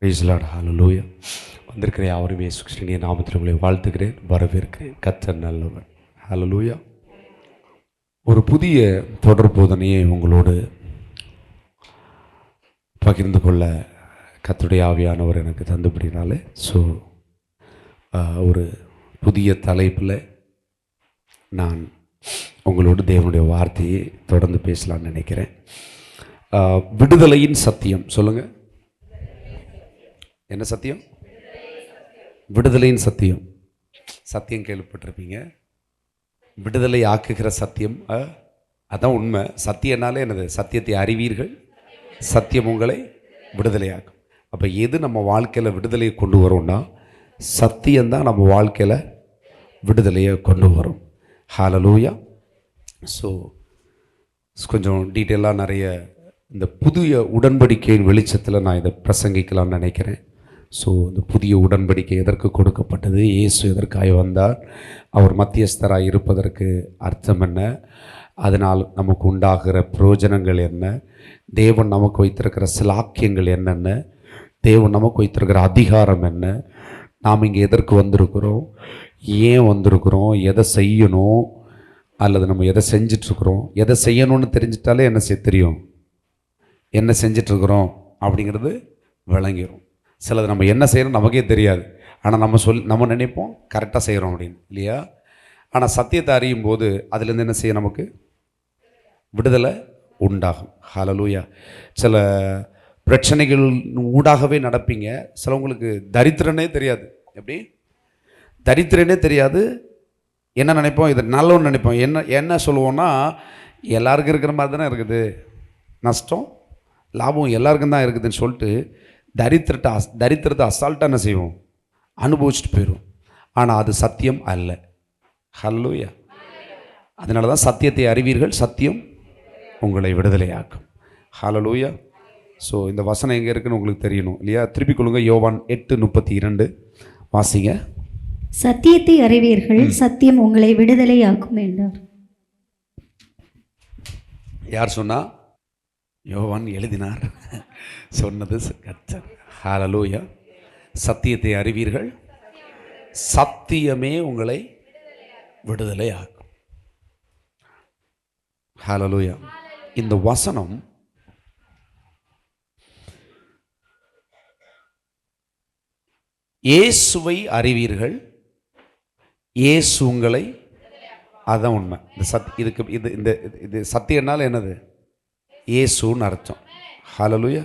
Praise the Lord. ஹல்லேலூயா. வந்திருக்கிற யாவரும் இயேசு கிறிஸ்துவின் நாமத்தில் உங்களை வாழ்த்துகிறேன், வரவேற்கிறேன். கர்த்தர் நல்லவர். ஹல்லேலூயா. ஒரு புதிய தொடர் போதனையை உங்களோடு பகிர்ந்து கொள்ள கர்த்தருடைய ஆவியானவர் எனக்கு தந்துபடினாலே ஒரு புதிய தலைப்பில் நான் உங்களோடு தேவனுடைய வார்த்தையை தொடர்ந்து பேசலாம்னு நினைக்கிறேன். விடுதலையின் சத்தியம். சொல்லுங்கள், என்ன சத்தியம்? விடுதலையின் சத்தியம். சத்தியம் கேள்விப்பட்டிருப்பீங்க. விடுதலை ஆக்குகிற சத்தியம், அதான் உண்மை. சத்தியனாலே என்னது? சத்தியத்தை அறிவீர்கள், சத்தியம் உங்களை விடுதலையாக்கும். அப்போ எது நம்ம வாழ்க்கையில் விடுதலையை கொண்டு வரோம்னா, சத்தியம்தான் நம்ம வாழ்க்கையில் விடுதலையை கொண்டு வரும். ஹல்லேலூயா. கொஞ்சம் டீட்டெயிலாக நிறைய இந்த புதிய உடன்படிக்கையின் வெளிச்சத்தில் நான் இதை பிரசங்கிக்கலாம்னு நினைக்கிறேன். இந்த புதிய உடன்படிக்கை எதற்கு கொடுக்கப்பட்டது? இயேசு எதற்காக வந்தார்? அவர் மத்தியஸ்தராக இருப்பதற்கு அர்த்தம் என்ன? அதனால் நமக்கு உண்டாகிற பிரயோஜனங்கள் என்ன? தேவன் நமக்கு வைத்திருக்கிற சிலாக்கியங்கள் என்னென்ன? தேவன் நமக்கு வைத்திருக்கிற அதிகாரம் என்ன? நாம் இங்கே எதற்கு வந்திருக்கிறோம்? ஏன் வந்திருக்கிறோம்? எதை செய்யணும்? அல்லது நம்ம எதை செஞ்சிட்ருக்குறோம்? எதை செய்யணும்னு தெரிஞ்சிட்டாலே என்ன தெரியும், என்ன செஞ்சிட்ருக்குறோம் அப்படிங்கிறது விளங்கிடும். சிலது நம்ம என்ன செய்யணும் நமக்கே தெரியாது, ஆனால் நம்ம நினைப்போம் கரெக்டாக செய்கிறோம் அப்படின்னு, இல்லையா? ஆனால் சத்தியத்தை அறியும் போது அதுலேருந்து என்ன செய்ய நமக்கு விடுதலை உண்டாகும். ஹல்லேலூயா. சில பிரச்சனைகள் ஊடாகவே நடப்பீங்க. சிலவங்களுக்கு தரித்திரனே தெரியாது. எப்படி தரித்திரனே தெரியாது. என்ன நினைப்போம்? இது நல்லவன்னு நினைப்போம். என்ன சொல்லுவோன்னா, எல்லாருக்கும் இருக்கிற மாதிரி தானே இருக்குது, நஷ்டம் லாபம் எல்லாருக்கும் தான் இருக்குதுன்னு சொல்லிட்டு தரித்திரத்தை அசால்ட்டாக என்ன செய்வோம்? அனுபவிச்சுட்டு போயிடும். ஆனால் அது சத்தியம் அல்ல. ஹல்லேலூயா. அதனால தான் சத்தியத்தை அறிவீர்கள், சத்தியம் உங்களை விடுதலையாக்கும். ஹல்லேலூயா. இந்த வசனம் எங்கே இருக்குன்னு உங்களுக்கு தெரியணும், இல்லையா? திருப்பி கொள்ளுங்க. யோவான் 8:32 வாசிங்க. சத்தியத்தை அறிவீர்கள், சத்தியம் உங்களை விடுதலையாக்கும் என்றார். யார் சொன்னா? யோவான் எழுதினார். சொன்னது கர்த்தர். ஹல்லேலூயா. சத்தியத்தை அறிவீர்கள், சத்தியமே உங்களை விடுதலையாக்கும். ஹல்லேலூயா. இந்த வசனம் இயேசுவை அறிவீர்கள், இயேசு உங்களை, அதுதான் உண்மை. இது சத்தியம்னால என்னது? இயேசுன்னு அர்த்தம். ஹல்லேலூயா.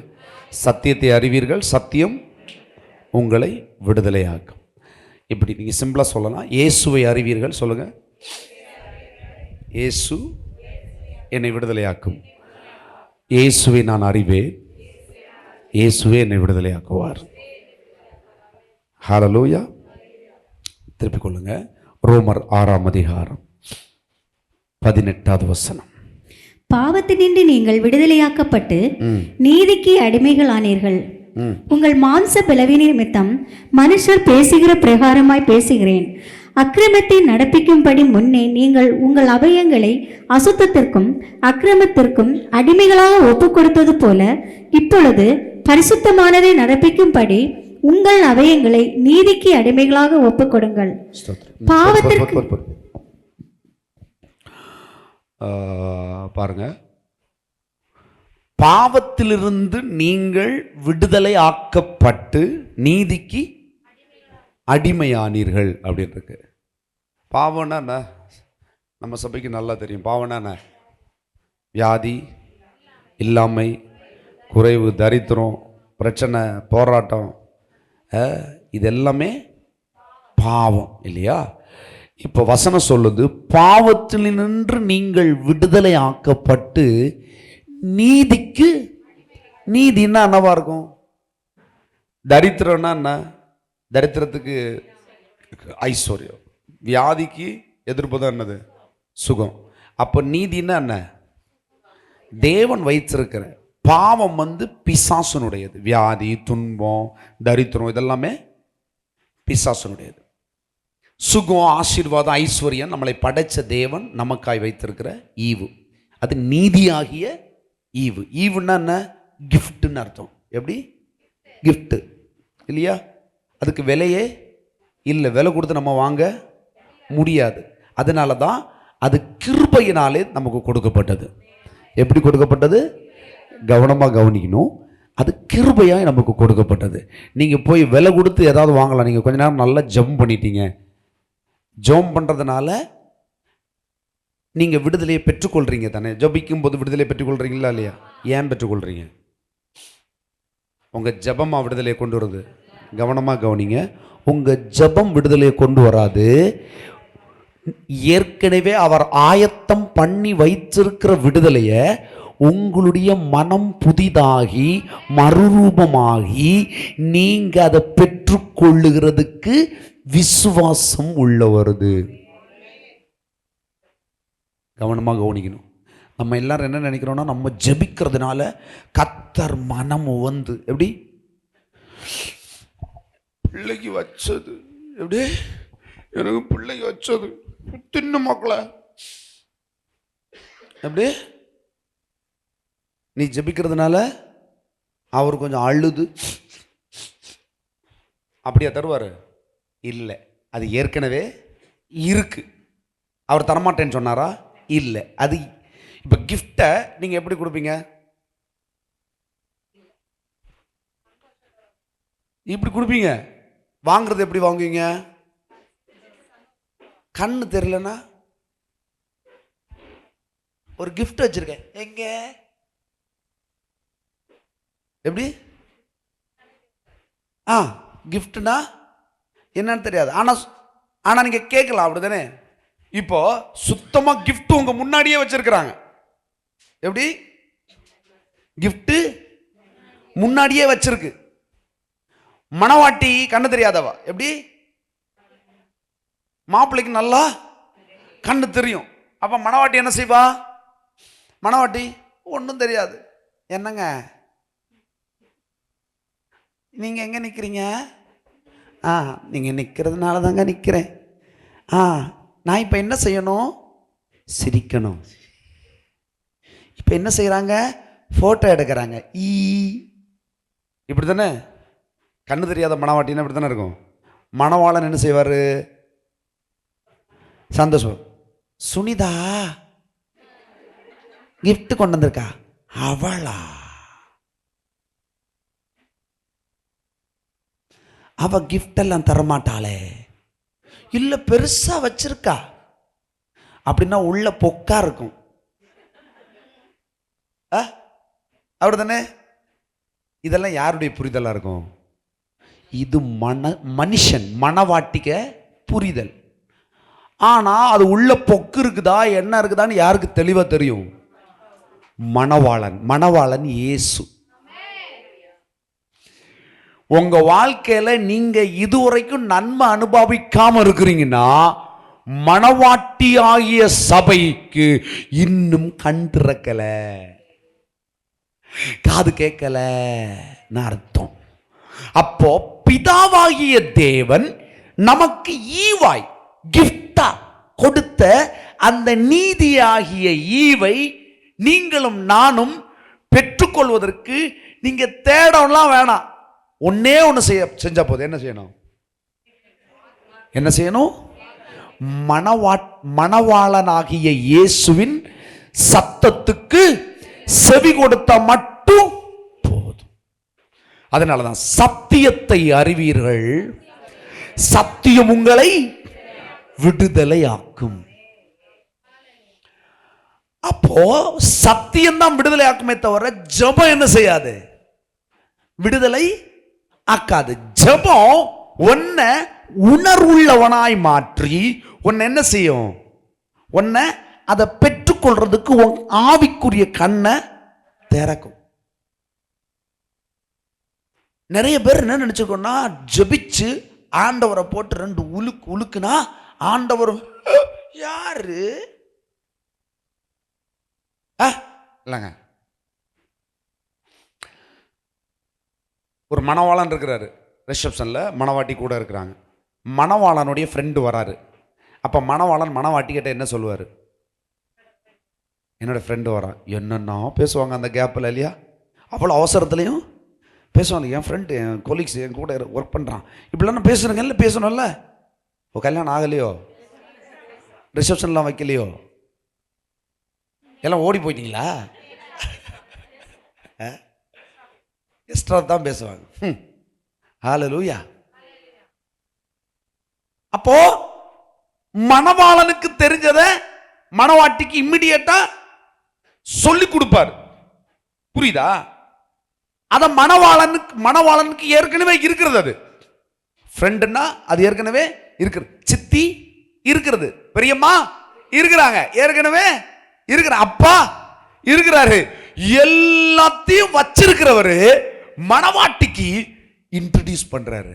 சத்தியத்தை அறிவீர்கள், சத்தியம் உங்களை விடுதலையாக்கும். இப்படி நீங்கள் சிம்பிளாக சொல்லலாம். இயேசுவை அறிவீர்கள். சொல்லுங்கள், இயேசு என்னை விடுதலையாக்கும். இயேசுவை நான் அறிவேன், இயேசுவே என்னை விடுதலையாக்குவார். ஹல்லேலூயா. திருப்பிக் கொள்ளுங்க. ரோமர் 6:18 வசனம். பாவத்தினின்று நீங்கள் விடுதலையாக்கப்பட்டு நீதிக்கு அடிமைகள் ஆனீர்கள். உங்கள் மாம்ச பலவீன நிமித்தம் மனுஷர் பேசுகிற பிரகாரமாய் பேசுகிறேன். அக்கிரமத்தை நடப்பிக்கும்படி முன்னே நீங்கள் உங்கள் அவயங்களை அசுத்தத்திற்கும் அக்கிரமத்திற்கும் அடிமைகளாக ஒப்புக் கொடுத்தது போல இப்பொழுது பரிசுத்தமானதை நடப்பிக்கும்படி உங்கள் அவயங்களை நீதிக்கு அடிமைகளாக ஒப்புக் கொடுங்கள். பாவத்திற்கு பாருங்க, பாவத்திலிருந்து நீங்கள் விடுதலை ஆக்கப்பட்டு நீதிக்கு அடிமையானீர்கள் அப்படின்னு இருக்கு. பாவம்னா என்ன? நம்ம சபைக்கு நல்லா தெரியும். பாவம்னா என்ன? வியாதி, இல்லாமை, குறைவு, தரித்திரம், பிரச்சனை, போராட்டம், இதெல்லாமே பாவம், இல்லையா? இப்போ வசனம் சொல்லுது, பாவத்தில் நின்று நீங்கள் விடுதலை ஆக்கப்பட்டு நீதிக்கு. நீதினா என்னவா இருக்கும்? தரித்திரம்னா என்ன? தரித்திரத்துக்கு ஐஸ்வர்யம், வியாதிக்கு எதிர்ப்பு தான் என்னது? சுகம். அப்போ நீதினா என்ன? தேவன் வைத்திருக்கிற. பாவம் பிசாசனுடையது. வியாதி, துன்பம், தரித்திரம் இதெல்லாமே பிசாசனுடையது. சுகம், ஆசீர்வாதம், ஐஸ்வர்யம் நம்மளை படைச்ச தேவன் நமக்காய் வைத்திருக்கிற ஈவு. அது நீதியாகிய ஈவு. ஈவுன்னா என்ன? கிஃப்ட்னு அர்த்தம். எப்படி? கிஃப்ட். இல்லையா? அதுக்கு விலையே இல்லை, விலை கொடுத்து நம்ம வாங்க முடியாது. அதனால தான் அது கிருபையினாலே நமக்கு கொடுக்கப்பட்டது. எப்படி கொடுக்கப்பட்டது? கவனமாக கவனிக்கணும். அது கிருபையாக நமக்கு கொடுக்கப்பட்டது. நீங்கள் போய் விலை கொடுத்து ஏதாவது வாங்கலாம். நீங்கள் கொஞ்ச நேரம் நல்லா ஜெபம் பண்ணிட்டீங்க, ஜெபம் பண்ணுறதுனால நீங்கள் விடுதலையை பெற்றுக்கொள்கிறீங்க தானே? ஜெபிக்கும் போது விடுதலையை பெற்றுக்கொள்கிறீங்களா இல்லையா? ஏன் பெற்றுக்கொள்கிறீங்க? உங்கள் ஜெபமாக விடுதலையை கொண்டு வருது. கவனமாக கவனிங்க. உங்கள் ஜெபம் விடுதலையை கொண்டு வராது. ஏற்கனவே அவர் ஆயத்தம் பண்ணி வைத்திருக்கிற விடுதலையை உங்களுடைய மனம் புதிதாகி மறுரூபமாகி நீங்க அதை பெற்றுக்கொள்ளுகிறதுக்கு விசுவாசம் உள்ள வருது. கவனமாக கவனிக்கணும். நம்ம எல்லாரும் என்ன நினைக்கிறோம்னா, நம்ம ஜெபிக்கிறதுனால கர்த்தர் மனம் வந்து எப்படி பிள்ளைக்கு வச்சது, எப்படி எனக்கு பிள்ளைக்கு வச்சது தின்னு மக்களை, எப்படி நீ ஜெபிக்கிறதுனால அவர் கொஞ்சம் அழுது அப்படியா தருவார்? இல்லை, அது ஏற்கனவே இருக்கு. அவர் தரமாட்டேன்னு சொன்னாரா? இல்லை. அது இப்போ கிஃப்டை நீங்கள் எப்படி கொடுப்பீங்க? இப்படி கொடுப்பீங்க. வாங்குறது எப்படி வாங்குவீங்க? கண்ணு தெரியலன்னா ஒரு கிஃப்ட் வச்சிருக்கேன் எங்க, எப்படி கிஃப்ட்னா என்னன்னு தெரியாது. ஆனா நீங்க கேட்கலாம், அப்படிதானே? இப்போ சுத்தமா கிஃப்ட் உங்க முன்னாடியே வச்சிருக்கிறாங்க. எப்படி கிஃப்ட் முன்னாடியே வச்சிருக்கு. மணவாட்டி கண்ணு தெரியாதவா, எப்படி மாப்பிள்ளைக்கு நல்லா கண்ணு தெரியும். அப்ப மணவாட்டி என்ன செய்வா? மணவாட்டி ஒன்றும் தெரியாது. என்னங்க நீங்க எங்க நிக்கிறீங்க? நீங்க நிக்கிறதுனால தாங்க நிக்கிறேன். நான் இப்ப என்ன செய்யணும்? சிரிக்கணும். இப்ப என்ன செய்யறாங்க? போட்டோ எடுக்கிறாங்க. இப்படி தானே கண்ணு தெரியாத மணவாட்டின்னா இப்படி தானே இருக்கும். மணவாளன் என்ன செய்வாரு? சந்தோஷம். சுனிதா கிஃப்ட் கொண்டு வந்திருக்கா, அவளா? அவ கிஃப்ட் எல்லாம் தரமாட்டாளே. இல்ல பெருசா வச்சிருக்கா அப்படின்னா உள்ள பொக்கா இருக்கும். அப்படிதானே? இதெல்லாம் யாருடைய புரிதலா இருக்கும்? இது மனுஷன் மணவாட்டிக்க புரிதல். ஆனா அது உள்ள பொக்கு இருக்குதா என்ன இருக்குதான்னு யாருக்கு தெளிவா தெரியும்? மணவாளன் இயேசு. உங்க வாழ்க்கையில நீங்க இதுவரைக்கும் நன்மை அனுபவிக்காம இருக்கிறீங்கன்னா மணவாட்டி ஆகிய சபைக்கு இன்னும் கண் திறக்கல, காது கேட்கல அர்த்தம். அப்போ பிதாவாகிய தேவன் நமக்கு ஈவாய் கிஃப்டா கொடுத்த அந்த நீதியாகிய ஈவை நீங்களும் நானும் பெற்றுக்கொள்வதற்கு நீங்க தேடலாம் வேணாம். ஒன்னே ஒன்று செஞ்சா போதும். என்ன செய்யணும்? என்ன செய்யணும்? மணவாளனாகிய இயேசுவின் சத்தத்துக்கு செவி கொடுத்த மட்டும் போதும். அதனாலதான் சத்தியத்தை அறிவீர்கள், சத்தியம் உங்களை விடுதலையாக்கும். அப்போ சத்தியம் தான் விடுதலை ஆக்குமே தவிர ஜெபம் என்ன செய்யாது? விடுதலை ஆக்காது. ஜெபம் உன்னை உணர்வுள்ளவனாய் மாற்றி உன்னை என்ன செய்யும்? உன்னை அதை பெற்றுக்கொள்றதுக்கு உன் ஆவிக்குரிய கண்ணை திறக்கும். நிறைய பேர் என்ன நினைச்சுக்கோன்னா, ஜெபிச்சு ஆண்டவரை போட்டு ரெண்டு உலுக்குனா ஆண்டவர் யாரு இல்லைங்க. ஒரு மணவாளன் இருக்கிறாரு, ரிசப்ஷன்ல மணவாட்டி கூட இருக்கிறாங்க. மணவாளனுடைய ஃப்ரெண்டு வராரு. அப்ப மணவாளன் மணவாட்டி கிட்ட என்ன சொல்லுவாரு? என்னோட ஃப்ரெண்டு வரான். என்னன்னா பேசுவாங்க அந்த கேப்பில் இல்லையா? அவ்வளோ அவசரத்துலையும் பேசுவாங்க. என் ஃப்ரெண்டு, என் கொலீக்ஸ், என் கூட ஒர்க் பண்ணுறான், இப்படிலாம் நான் பேசுகிறேங்க. இல்லை பேசணும்ல. ஓ, கல்யாணம் ஆகலையோ, ரிசப்ஷன்லாம் வைக்கலையோ, எல்லாம் ஓடி போயிட்டீங்களா? எக்ஸ்ட்ரா தான் பேசுவாங்க. ஹல்லேலூயா. அப்போ மணவாளனுக்கு தெரிஞ்சதை மணவாட்டிக்கு இம்மிடியேட்டா சொல்லி கொடுப்பார். புரியுதா? அத மணவாளனுக்கு ஏற்கனவே இருக்கிறது. அது ஃப்ரெண்டுன்னா அது ஏற்கனவே இருக்கிறது. சித்தி இருக்கிறது, பெரியம்மா இருக்கிறாங்க, ஏற்கனவே இருக்கிற அப்பா இருக்கிறாரு. எல்லாத்தையும் வச்சிருக்கிறவரு மணவாட்டிக்கு இன்ட்ரோடியூஸ் பண்றாரு.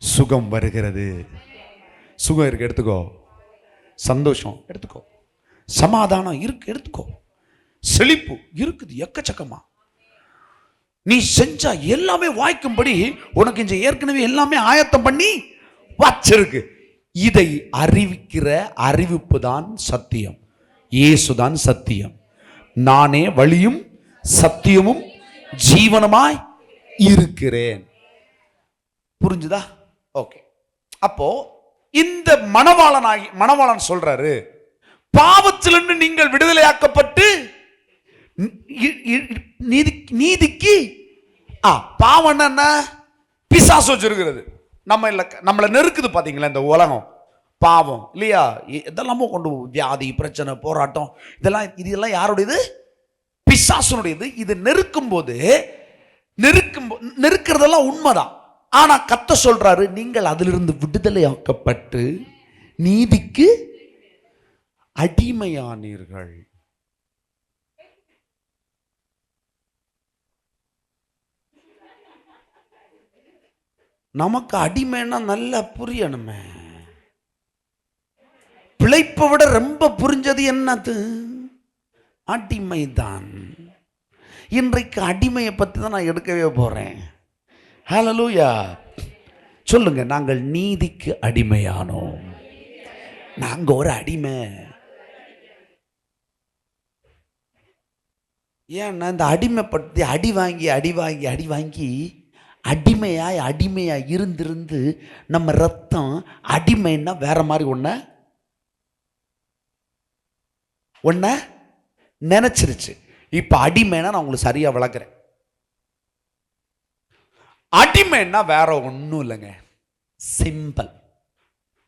சுகம் வருகிறது. சுகம் இருக்கு, எடுத்துக்கோ. சந்தோஷம் எடுத்துக்கோ. சமாதானம் இருக்கு, எடுத்துக்கோ. செழிப்பு இருக்குது எக்கச்சக்கமா. நீ செஞ்சா எல்லாமே வாய்க்கும்படி உனக்கு இங்க ஏற்கனவே எல்லாமே ஆயத்தம் பண்ணி வச்சிருக்கு. இதை அறிவிக்கிற அறிவிப்பு தான் சத்தியம். இயேசுதான் சத்தியம். நானே வழியும் சத்தியமும் ஜீவனமாய் இருக்கிறேன். புரிஞ்சுதா? ஓகே. அப்போ இந்த மணவாளன் சொல்றாரு, பாவத்திலிருந்து நீங்கள் விடுதலையாக்கப்பட்டு நீதிக்கு. பாவம் என்ன? பிசாசு வச்சிருக்கிறது. நம்மளை நெருக்குது பாத்தீங்களா இந்த உலகம். பாவம் இல்லையா? இதெல்லாமோ கொண்டு வியாதி, பிரச்சனை, போராட்டம், இதெல்லாம் யாருடையது? பிசாசுனுடையது. இது நெருக்கிறதெல்லாம் உண்மைதான். ஆனா கர்த்தர் சொல்றாரு, நீங்கள் அதிலிருந்து விடுதலையாக்கப்பட்டு நீதிக்கு அடிமையானீர்கள். நமக்கு அடிமைன்னா நல்லா புரியணுமே. பிழைப்பை விட ரொம்ப புரிஞ்சது என்னது? அடிமைதான். இன்றைக்கு அடிமையை பற்றி தான் நான் எடுக்கவே போறேன். ஹல்லேலூயா. சொல்லுங்க, நாங்கள் நீதிக்கு அடிமையானோம். நாங்க ஒரு அடிமை. ஏன்னா இந்த அடிமைப்பட்டு அடி வாங்கி அடிமையாய் இருந்து நம்ம ரத்தம் அடிமைன்னா வேற மாதிரி ஒன்ன நினைச்சிருச்சு. இப்ப அடிமைன்னா நான் உங்களுக்கு சரியா விளக்குறேன். அடிமைன்னா வேற ஒன்றும் இல்லைங்க, சிம்பிள்.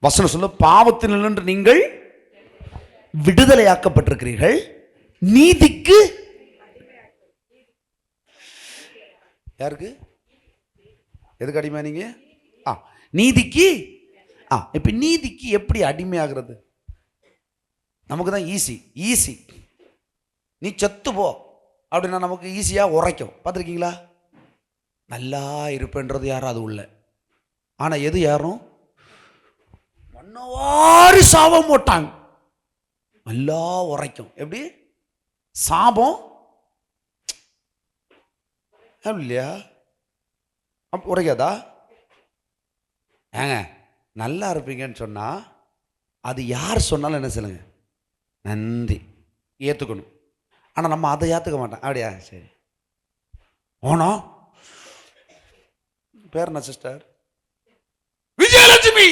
வசனம் சொல்ல, பாவத்தினின்று நீங்கள் விடுதலையாக்கப்பட்டிருக்கிறீர்கள், நீதிக்கு. யாருக்கு? எதுக்கு அடிமை நீங்க? நீதிக்கு. இப்ப நீதிக்கு எப்படி அடிமையாகிறது? நமக்கு தான் ஈஸி. நீ செத்து போ அப்படின்னா நமக்கு ஈஸியா உரைக்கும். பார்த்துருக்கீங்களா? நல்லா இருப்பேன்றது யாரும் உள்ள. ஆனா எது யாரும் மண்ணவாரி சாபம் போட்டாங்க, நல்லா உரைக்கும். எப்படி சாபம் இல்லையா? உரைக்காதா? ஏங்க நல்லா இருப்பீங்கன்னு சொன்னா அது யார் சொன்னாலும் என்ன சொல்லுங்க, நன்றி ஏத்துக்கணும். ஆனா நம்ம அதை ஏத்துக்க மாட்டோம். அப்படியா? சரி. ஓனோ பேர் என்ன சிஸ்டர்? விஜயலட்சுமி.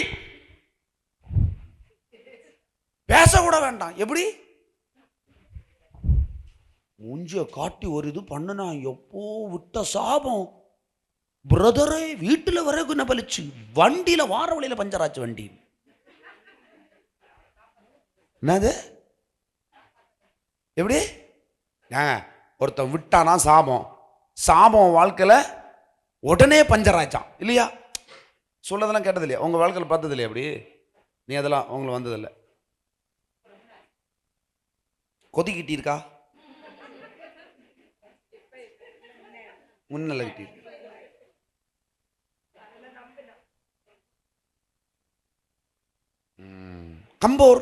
பேச கூட வேண்டாம். எப்படி மூஞ்சிய காட்டி ஒரு இது பண்ணுனா எப்போ விட்ட சாபம். பிரதரே வீட்டுல வர குணபலிச்சு, வண்டியில வார வழியில பஞ்சராச்சு. வண்டி என்னது? எப்படி ஒருத்தன் விட்டானா சாபம் வாழ்க்கையில உடனே பஞ்சராச்சான் இல்லையா? சொல்லதெல்லாம் கேட்டது இல்லையா? உங்க வாழ்க்கையில் பார்த்தது இல்லையா? அப்படி நீ அதெல்லாம் உங்களுக்கு வந்ததில்லை. கொதிக்கிட்டி இருக்கா? முன்னல கிட்டி. கம்போர்,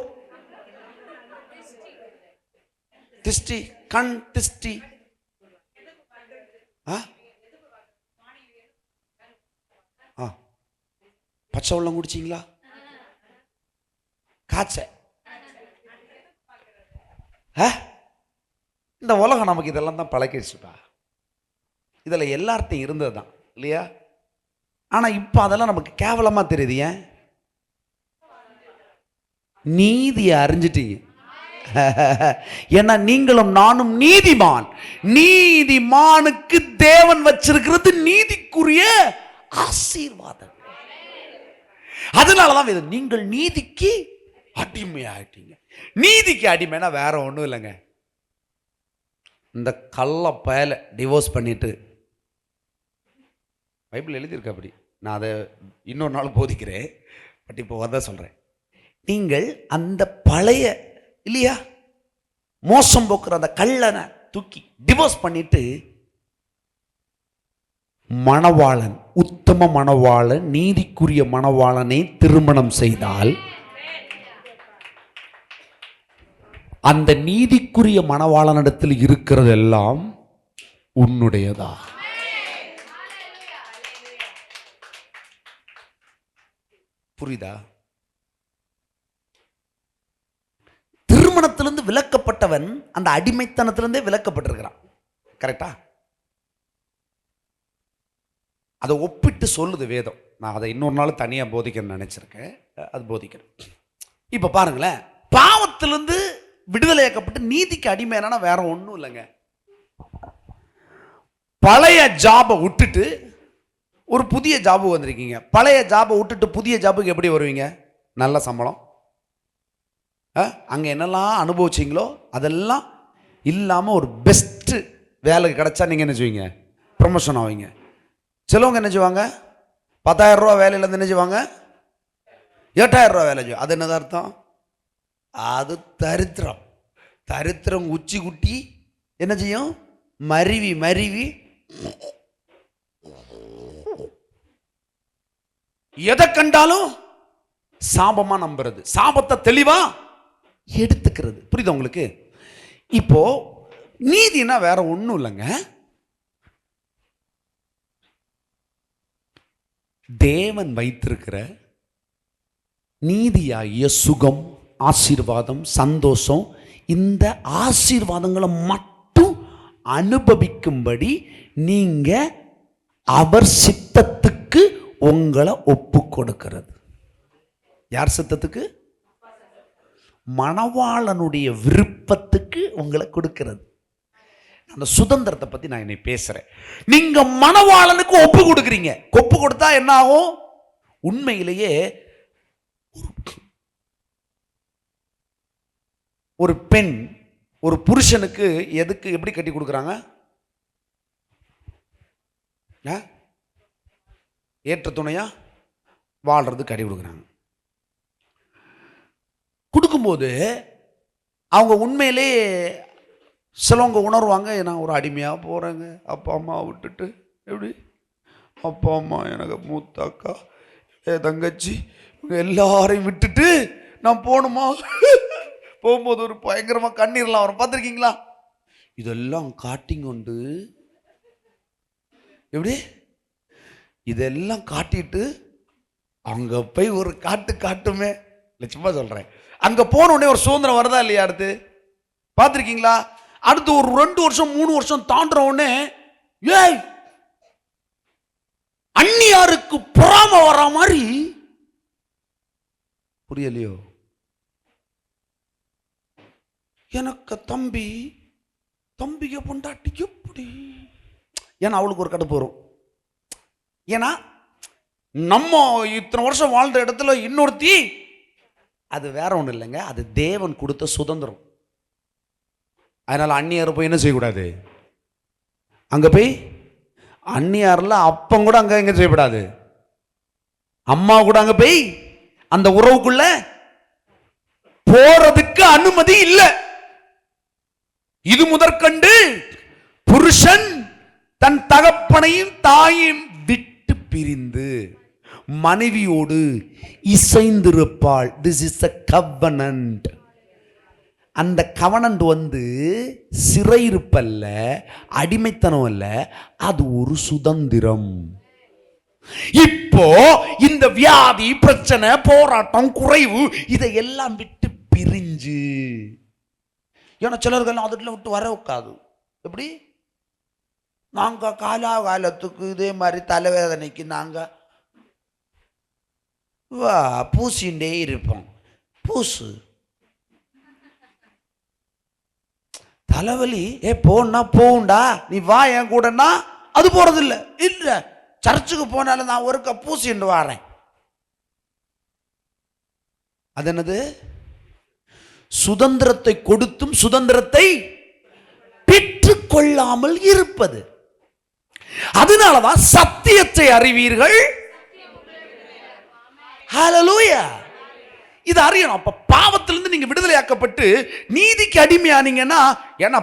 திஷ்டி, கண் திஷ்டி. பச்சை வெள்ளம் குடிச்சிங்களா? காய்ச்ச. இந்த உலகம் நமக்கு இதெல்லாம் தான் பழக்கிடுச்சுப்பா. இதில் எல்லார்ட்டையும் இருந்தது தான் இல்லையா? ஆனால் இப்போ அதெல்லாம் நமக்கு கேவலமாக தெரியுது. ஏன்? நீதியை அறிஞ்சிட்டீங்க. ஏன்னா நீங்களும் நானும் நீதிமான். நீதிமானுக்கு தேவன் வச்சிருக்கிறது நீதிக்குரிய ஆசீர்வாதம். அதனாலதான் நீங்கள் நீதிக்கு அடிமையாயிட்டீங்க. நீதிக்கு அடிமைனா வேற ஒன்றும் இல்லைங்க. இந்த கள்ள பயலை டிவோர்ஸ் பண்ணிட்டு, பைபிள் எழுதியிருக்க அப்படி, நான் அதை இன்னொரு நாள் போதிக்கிறேன், பட் இப்போ வந்த சொல்கிறேன். நீங்கள் அந்த பழைய இல்லையா மோசம் போக்குற அந்த கள்ளனை தூக்கி டிவோர்ஸ் பண்ணிட்டு மணவாளன், உத்தம மணவாளன், நீதிக்குரிய மணவாளனை திருமணம் செய்தால் அந்த நீதிக்குரிய மணவாளனிடத்தில் இருக்கிறதெல்லாம் உன்னுடையதா? புரியுதா? திருமணத்திலிருந்து விலக்கப்பட்டவன் அந்த அடிமைத்தனத்திலிருந்தே விலக்கப்பட்டிருக்கிறான். கரெக்டா? அதை ஒப்பிட்டு சொல்லுது வேதம். நான் அதை இன்னொரு நாள் தனியாக போதிக்கணும்னு நினைச்சிருக்கேன், அது போதிக்கிறேன். இப்போ பாருங்களேன், பாவத்திலிருந்து விடுதலையாக்கப்பட்டு நீதிக்கு அடிமையான வேற ஒன்றும் இல்லைங்க. பழைய ஜாபை விட்டுட்டு ஒரு புதிய ஜாபு வந்திருக்கீங்க. பழைய ஜாபை விட்டுட்டு புதிய ஜாபுக்கு எப்படி வருவீங்க? நல்ல சம்பளம், அங்கே என்னெல்லாம் அனுபவிச்சிங்களோ அதெல்லாம் இல்லாமல் ஒரு பெஸ்ட்டு வேலைக்கு கிடச்சா நீங்கள் என்ன செய்வீங்க? ப்ரொமோஷன் ஆவீங்க. சிலவங்க என்ன செய்வாங்க? 10,000 ரூபா வேலையிலேருந்து என்ன செய்வாங்க? 8,000 ரூபா வேலை செய்வோம். அது என்னதான் அர்த்தம்? அது தரித்திரம். தரித்திரம் உச்சி குட்டி என்ன செய்யும்? மருவி மருவி எதை கண்டாலும் சாபமா நம்புறது, சாபத்தை தெளிவா எடுத்துக்கிறது. புரியுதா உங்களுக்கு? இப்போ நீதினா வேற ஒண்ணும் இல்லைங்க. தேவன் வைத்திருக்கிற நீதியாகிய சுகம், ஆசீர்வாதம், சந்தோஷம், இந்த ஆசீர்வாதங்களை மட்டும் அனுபவிக்கும்படி நீங்க அவர் சித்தத்துக்கு உங்களை ஒப்பு கொடுக்கிறது. யார் சித்தத்துக்கு? மணவாளனுடைய விருப்பத்துக்கு உங்களை கொடுக்கிறது. அந்த சுதந்திரத்தை பத்தி நான் இன்னைக்கு பேசுறேன். நீங்க மணவாளனுக்கு ஒப்பு கொடுக்குறீங்க. ஒப்பு கொடுத்தா என்ன ஆகும்? உண்மையிலேயே ஒரு பெண் ஒரு புருஷனுக்கு எதுக்கு எப்படி கட்டி கொடுக்குறாங்க? ஏற்ற துணையா வாழ்றது கட்டி கொடுக்குறாங்க. கொடுக்கும்போது அவங்க உண்மையிலே சிலவங்க உணர்வாங்க, நான் ஒரு அடிமையாக போகிறேங்க, அப்பா அம்மா விட்டுட்டு. எப்படி? அப்பா அம்மா, எனக்கு மூத்த அக்கா, தங்கச்சி, எல்லாரையும் விட்டுட்டு நான் போகணுமா? போகும்போது ஒரு பயங்கரமாக கண்ணீர்லாம் வரும், பார்த்துருக்கீங்களா? இதெல்லாம் காட்டிங் கொண்டு எப்படி இதெல்லாம் காட்டிட்டு அங்கே போய் ஒரு காட்டுமே. சும்மா சொல்கிறேன், அங்கே போன உடனே ஒரு சுதந்திரம் வருதா இல்லையா? அடுத்து பார்த்துருக்கீங்களா? அடுத்து ஒரு 2 வருஷம் 3 வருஷம் தாண்டுற உடனே ஏய் அந்நியாருக்கு பொறாம வர மாதிரி, புரியலையோ? எனக்கு தம்பிக்கு பொண்டாட்டி எப்படி? ஏன்னா அவளுக்கு ஒரு கடுப்பு வரும். ஏன்னா நம்ம இத்தனை வருஷம் வாழ்ந்த இடத்துல இன்னொருத்தி, அது வேற ஒன்றும் இல்லைங்க, அது தேவன் கொடுத்த சுதந்திரம். அதனால அந்நியார் போய் என்ன செய்யக்கூடாது? அங்க போய் அந்நியார்ல அப்பம் கூட அங்க எங்க செய்யக்கூடாது, அம்மா கூட அங்க போய் அந்த உறவுக்குள்ள போறதுக்கு அனுமதி இல்லை. இது முதற்கண்டு புருஷன் தன் தகப்பனையும் தாயையும் விட்டு பிரிந்து மனைவியோடு இசைந்திருப்பாள். This is a covenant. அந்த கவனண்ட் சிறையிருப்பல்ல, அடிமைத்தனம் அல்ல, அது ஒரு சுதந்திரம். இப்போ இந்த வியாதி, பிரச்சனை, போராட்டம், குறைவு இதையெல்லாம் விட்டு பிரிஞ்சு, ஏன்னா சிலர்கள் அதுல விட்டு வர உட்காது. எப்படி? நாங்கள் காலாகாலத்துக்கு இதே மாதிரி தலைவேதனைக்கு நாங்கள் பூசிண்டே இருப்போம். பூசு தலைவலி போனா போவுண்டா, நீ வா என் கூடனா அது போறதில்லை. இல்லை, சர்ச்சுக்கு போனாலும் நான் ஒருக்க பூசிண்டு வாரேன். அது என்னது? சுதந்திரத்தை கொடுத்தும் சுதந்திரத்தை பெற்றுக்கொள்ளாமல் இருப்பது. அதனாலதான் சத்தியத்தை அறிவீர்கள். ஹல்லேலூயா. இது அறியணும். அப்ப பாவத்திலிருந்து நீங்க விடுதலையாக்கப்பட்டு நீதிக்கு அடிமையானீங்கன்னா, ஏன்னா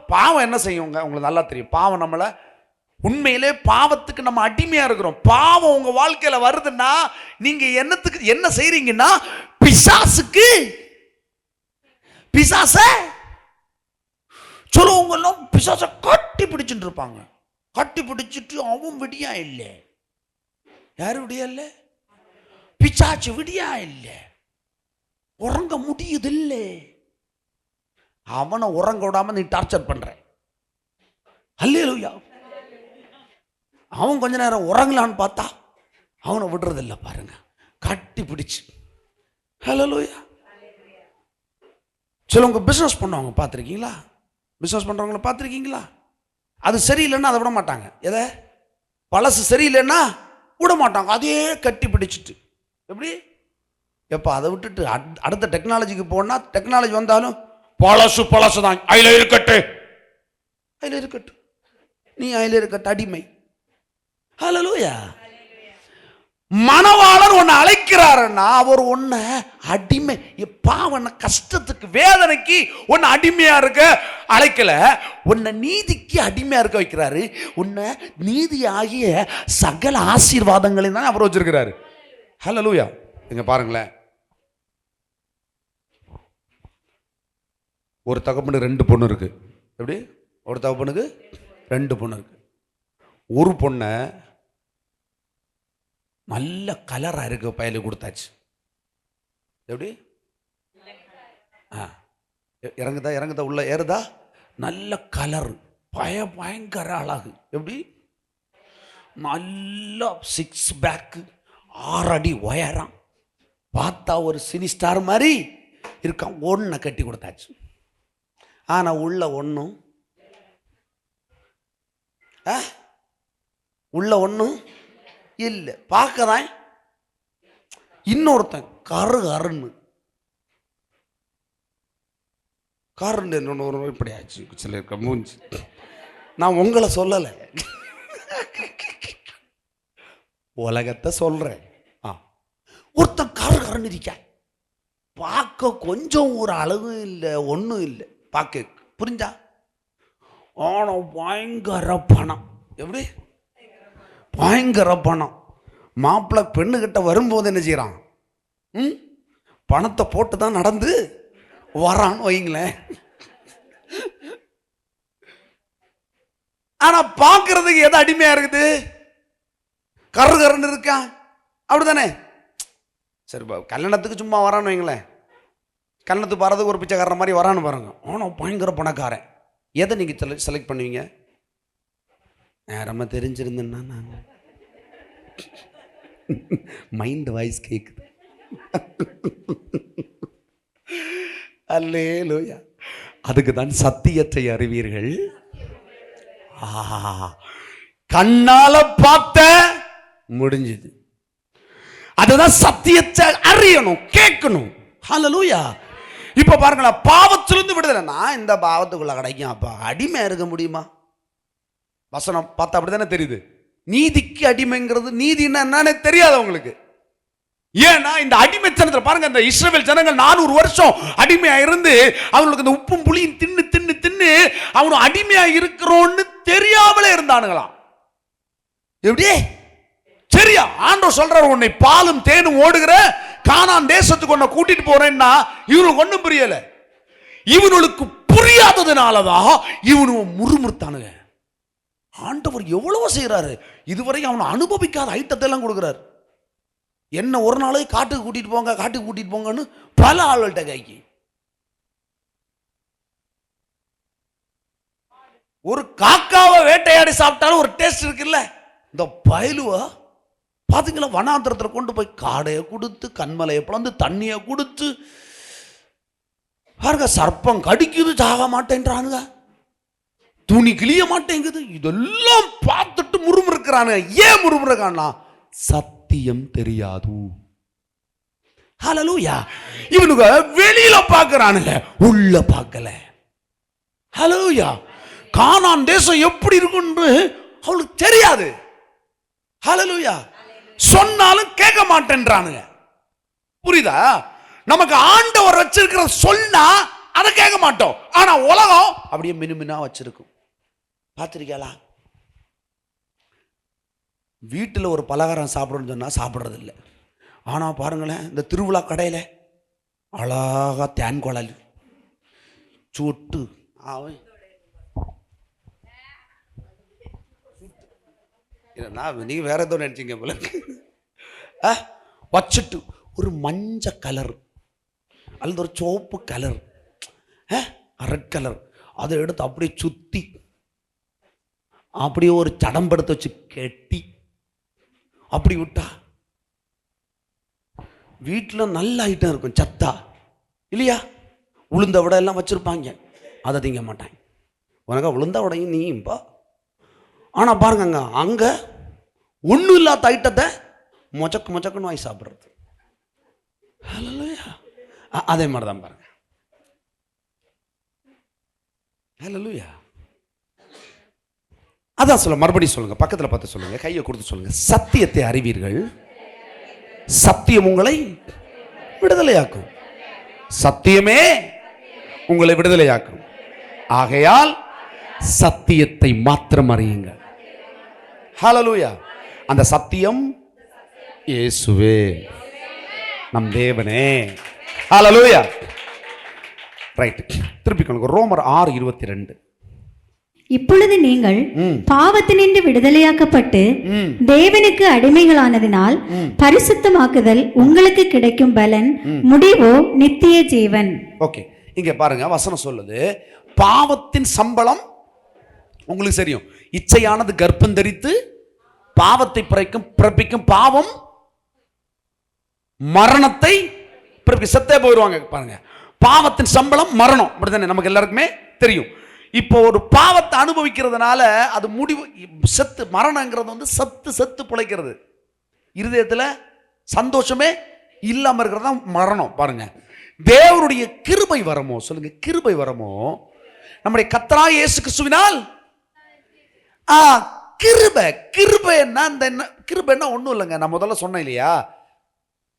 பாவம் என்ன செய்யுங்க உங்களுக்கு நல்லா தெரியும். பாவம் நம்மள உண்மையிலே பாவத்துக்கு நம்ம அடிமையா இருக்கிறோம். பாவம் உங்க வாழ்க்கையில வருதுன்னா நீங்க என்ன செய்றீங்கன்னா, பிசாச சொல்லுவவங்களும் பிசாச கட்டி பிடிச்சுட்டு இருப்பாங்க. கட்டி பிடிச்சிட்டு அவன் விடியா இல்லை. யாரு விடியா இல்லை? பிசாச்சு விடியா இல்லை. உறங்க முடியுதில்லை. அவனை உறங்க விடாம நீ டார்ச்சர் பண்ற. அல்லேலூயா. அவன் கொஞ்ச நேரம் உறங்கலான்னு பார்த்தா அவனை விடுறதில்லை பாருங்க, கட்டி பிடிச்சு. அல்லேலூயா. சிலவங்க பிஸ்னஸ் பண்ணுவாங்க, பார்த்துருக்கீங்களா? பிஸ்னஸ் பண்ணுறவங்கள பார்த்துருக்கீங்களா? அது சரியில்லைன்னா அதை விட மாட்டாங்க. எதை? பழசு சரியில்லைன்னா விட மாட்டாங்க, அதே கட்டி பிடிச்சிட்டு. எப்படி? எப்போ அதை விட்டுட்டு அடுத்த டெக்னாலஜிக்கு போனால், டெக்னாலஜி வந்தாலும் பழசு தான், அதில் இருக்கட்டும், நீ அதில் இருக்கட்டும் அடிமை. ஹல்லேலூயா. மணவாளன் உன்னை அழைக்கிறாருன்னா அவர் உன்னை அடிமை, பாவன கஷ்டத்துக்கு வேதனைக்கு உன்னை அடிமையா இருக்க அழைக்கல, உன்னை நீதிக்கு அடிமையா இருக்க வைக்கிறாரு. உன்னை நீதி ஆகிய சகல ஆசீர்வாதங்களையும் தான் அவர் வச்சிருக்கிறாரு. ஹல்லேலூயா. இங்க பாருங்களேன், ஒரு தகப்பனுக்கு 2 பொண்ணு இருக்கு. எப்படி? ஒரு தகப்பனுக்கு 2 பொண்ணு இருக்கு. ஒரு பொண்ணை நல்ல கலரா இருக்கு பையலு கொடுத்தாச்சு. எப்படி? இறங்குதா உள்ள ஏறுதா? நல்ல கலர், பயங்கர அழகு. எப்படி? நல்ல 6 பேக், 6 அடி உயரம், பார்த்தா ஒரு சினி ஸ்டார் மாதிரி இருக்கான். ஒன்றை கட்டி கொடுத்தாச்சு. ஆனா உள்ள ஒன்றும் இல்லை. பார்க்கதான் இன்னொருத்தன் கருன்னு இன்னொன்று இப்படி ஆச்சு. சில இருக்க மூஞ்சி, நான் உங்களை சொல்லலை, உலகத்தை சொல்றேன். ஒருத்தன் கருன்னு இருக்க, பார்க்க கொஞ்சம் ஒரு அழகும் இல்லை, ஒன்றும் இல்லை, பார்க்க புரிஞ்சா? ஆனா பயங்கர பணம். எப்படி? பயங்கர பணம். மாப்பிள்ளை பெண்ணுகிட்ட வரும்போது என்ன செய்யறான்? பணத்தை போட்டு தான் நடந்து வரான்னு வைங்களேன். ஆனா பார்க்கறதுக்கு எது அடிமையா இருக்குது? கருன்னு இருக்கா, அப்படித்தானே? சரி, கல்யாணத்துக்கு சும்மா வரான்னு வைங்களேன், கல்யாணத்துக்கு வர்றதுக்கு ஒரு பிச்சைக்காரன் மாதிரி வரான்னு பாருங்க. ஆனால் பயங்கர பணக்காரன். எதை நீங்கள் செலக்ட் பண்ணுவீங்க? நேரமாக தெரிஞ்சிருந்தேன்னா நான் மைண்ட் வாய்ஸ் கேட்குது. அல்லேலூயா. அதுக்கு தான் சத்தியத்தை அறிவீர்கள். கண்ணால பார்த்த முடிஞ்சது. அதுதான் சத்தியத்தை அறியணும், கேட்கணும். ஹல்லேலூயா. இப்ப பாருங்களா, பாவத்திலிருந்து விடுதலைன்னா இந்த பாவத்துக்குள்ள கிடைக்கும். அப்ப அடிமை இருக்க முடியுமா? வசனம் பார்த்தா அப்படித்தானே தெரியுது. நீதிக்கு அடிமைங்கிறது, நீதினா என்னன்னு தெரியாது அவங்களுக்கு. ஏன்னா இந்த அடிமைத்தனத்தில் பாருங்க, இந்த இஸ்ரவேல் ஜனங்கள் 400 வருஷம் அடிமையா இருந்து அவங்களுக்கு இந்த உப்பும் புளியும் தின்னு தின்னு தின்னு அவனு அடிமையா இருக்கிறோன்னு தெரியாமலே இருந்தானுங்களாம். எப்படி? சரியா? ஆண்டவர் சொல்றாரு, உன்னை பாலும் தேனும் ஓடுகிற கானான் தேசத்துக்கு உன்னை கூட்டிட்டு போறேன்னா இவனுக்கு ஒண்ணும் புரியல. இவனுக்கு புரியாததுனாலதான் இவனு முறுமுறுத்தானுங்க. ஆண்டவர் எவ்வளவு செய்யறாரு, இதுவரை அவன் அனுபவிக்காத ஐட்டத்தை எல்லாம் கொடுக்கிறார். என்ன ஒரு நாளே காட்டுக்கு கூட்டிட்டு போங்கன்னு பல ஆள்கிட்ட கைக்கு. ஒரு காக்காவை வேட்டையாடி சாப்பிட்டாலும் ஒரு டேஸ்ட் இருக்குல்ல. இந்த பயலுவா பாத்தீங்களா, வனாந்திரத்தில் கொண்டு போய் காடையை கொடுத்து, கண்மலையை பிளந்து, தண்ணியை கொடுத்து பாருங்க, சர்ப்பம் கடிக்குது, சாக மாட்டேன்றானுங்க, துணி கிளிய மாட்டேங்குது. இதெல்லாம் பார்த்துட்டு முறுமுறுக்கிறானுங்க. ஏன் முறுமுறுக்கானா? சத்தியம் தெரியாது. ஹல்லேலூயா. இவனுங்க வெளியில பார்க்கறானுங்க, உள்ள பார்க்கல. ஹல்லேலூயா. கானான் தேசம் எப்படி இருக்குன்னு அவளுக்கு தெரியாது. ஹல்லேலூயா. சொன்னாலும் கேட்க மாட்டேன்றானுங்க. புரியுதா? நமக்கு ஆண்டவர் வச்சிருக்கிற சொன்னா அதை கேட்க மாட்டோம். ஆனா உலகம் அப்படியே மினுமினா வச்சிருக்கும். பார்த்திருக்கீங்களா? வீட்டில் ஒரு பலகாரம் சாப்பிடணும்னு சொன்னா சாப்பிட்றது இல்லை. ஆனா பாருங்களேன், இந்த திருவிழா கடையில் அழகா தேன் குழல் சுட்டு நீங்க வேற ஏதோ நினைச்சீங்க போல வச்சுட்டு ஒரு மஞ்சள் கலர் அல்லது ஒரு சோப்பு கலர், ரெட் கலர், அதை எடுத்து அப்படியே சுத்தி அப்படியே ஒரு சடம்பெடுத்து வச்சு கெட்டி அப்படி விட்டா வீட்டில் நல்ல ஐட்டம் இருக்கும், சத்தா இல்லையா? உளுந்த விட எல்லாம் வச்சிருப்பாங்க, அதை திங்க மாட்டாங்க. உனக்கா உளுந்த விடையும் நீயும்பா. ஆனால் பாருங்க, அங்கே ஒன்றும் இல்லாத ஐட்டத்தை மொச்சக்குன்னு வாங்கி சாப்பிட்றது. அதே மாதிரி தான் பாருங்க. ஹல்லேலூயா. அதான் சொல்ல, மறுபடியும் சொல்லுங்க, பக்கத்தில் பார்த்து சொல்லுங்க, கையை கொடுத்து சொல்லுங்க. சத்தியத்தை அறிவீர்கள், சத்தியம் உங்களை விடுதலையாக்கும். சத்தியமே உங்களை விடுதலையாக்கும். ஆகையால் சத்தியத்தை மாத்திரம் அறியுங்கள். ஹல்லேலூயா. அந்த சத்தியம் இயேசுவே, நம் தேவனே. ஹல்லேலூயா. ரைட், திருப்பி கொள்ளுங்க. ரோமர் 6:22. இப்பொழுது நீங்கள் பாவத்தினின்று விடுதலையாக்கப்பட்டு தேவனுக்கு அடிமைகளானதினால் பரிசுத்தமாக்குதல் உங்களுக்கு கிடைக்கும் பலன், முடிவோ நித்திய ஜீவன். ஓகே, இங்க பாருங்க, வசனம் சொல்லுது, பாவத்தின் சம்பளம் உங்களுக்கு தெரியும், இச்சையானது கர்ப்பம் தரித்து பாவத்தை பிறப்பிக்கும். பாவம் மரணத்தை பிறப்பிக்கும். செத்தே போயிடுவாங்க. பாருங்க, பாவத்தின் சம்பளம் மரணம். அப்படித்தானே நமக்கு எல்லாருக்குமே தெரியும். இப்போ ஒரு பாவத்தை அனுபவிக்கிறதுனால அது முடிவு செத்து, மரணங்கிறது வந்து செத்து பிழைக்கிறது. இருதயத்தில் சந்தோஷமே இல்லாம இருக்கிறது தான் மரணம். பாருங்க, தேவனுடைய கிருபை வரமோ, சொல்லுங்க, கிருபை வரமோ நம்முடைய கர்த்தராகிய இயேசு கிறிஸ்துவினால். கிருபை என்ன ஒண்ணும் இல்லைங்க. நான் முதல்ல சொன்னேன் இல்லையா,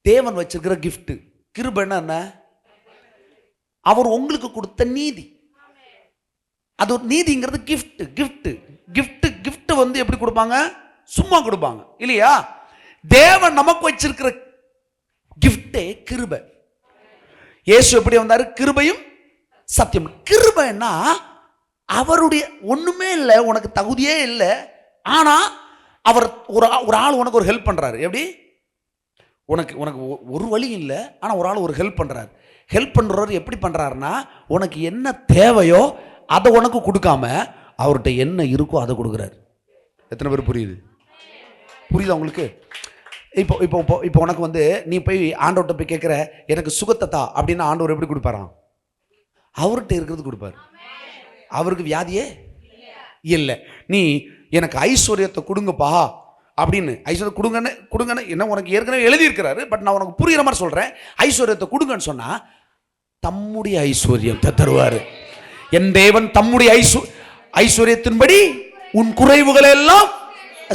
தேவன் வச்சிருக்கிற கிஃப்ட். கிருபை என்ன? அவர் உங்களுக்கு கொடுத்த நீதி. அது ஒரு நீதிங்கிறது கிஃப்ட் வந்து எப்படி கொடுப்பாங்க? சும்மா கொடுப்பாங்க இல்லையா? தேவன் நமக்கு வச்சிருக்கிற கிஃப்டே கிருபை. இயேசு எப்படி வந்தாரு? கிருபையும் சத்தியம். கிருபைன்னா அவருடைய ஒண்ணுமே இல்லை, உனக்கு தகுதியே இல்லை, ஆனா அவர் ஒரு ஆள் உனக்கு ஒரு ஹெல்ப் பண்றாரு. எப்படி? உனக்கு ஒரு வழி இல்லை, ஆனா ஒரு ஆள் ஒரு ஹெல்ப் பண்றாரு. ஹெல்ப் பண்றவர் எப்படி பண்றாருன்னா, உனக்கு என்ன தேவையோ அதை உனக்கு கொடுக்காம அவர்கிட்ட என்ன இருக்கோ அதை கொடுக்குறாரு. எத்தனை பேர் புரியுதா உங்களுக்கு? இப்போ இப்போ இப்போ இப்போ உனக்கு வந்து நீ போய் ஆண்டவர்கிட்ட போய் கேட்குற, எனக்கு சுகத்தை தா அப்படின்னா ஆண்டவர் எப்படி கொடுப்பாராம்? அவர்கிட்ட இருக்கிறது கொடுப்பாரு. அவருக்கு வியாதியே இல்லை. நீ எனக்கு ஐஸ்வர்யத்தை கொடுங்கப்பா அப்படின்னு, ஐஸ்வர்யம் கொடுங்கன்னு என்ன உனக்கு ஏற்கனவே எழுதியிருக்கிறாரு, பட் நான் உனக்கு புரியுற மாதிரி சொல்றேன். ஐஸ்வர்யத்தை கொடுங்கன்னு சொன்னா தம்முடைய ஐஸ்வர்யத்தை தருவாரு. என் தேவன் தம்முடைய ஐஸ்வர்யத்தின்படி உன் குறைவுகளை எல்லாம்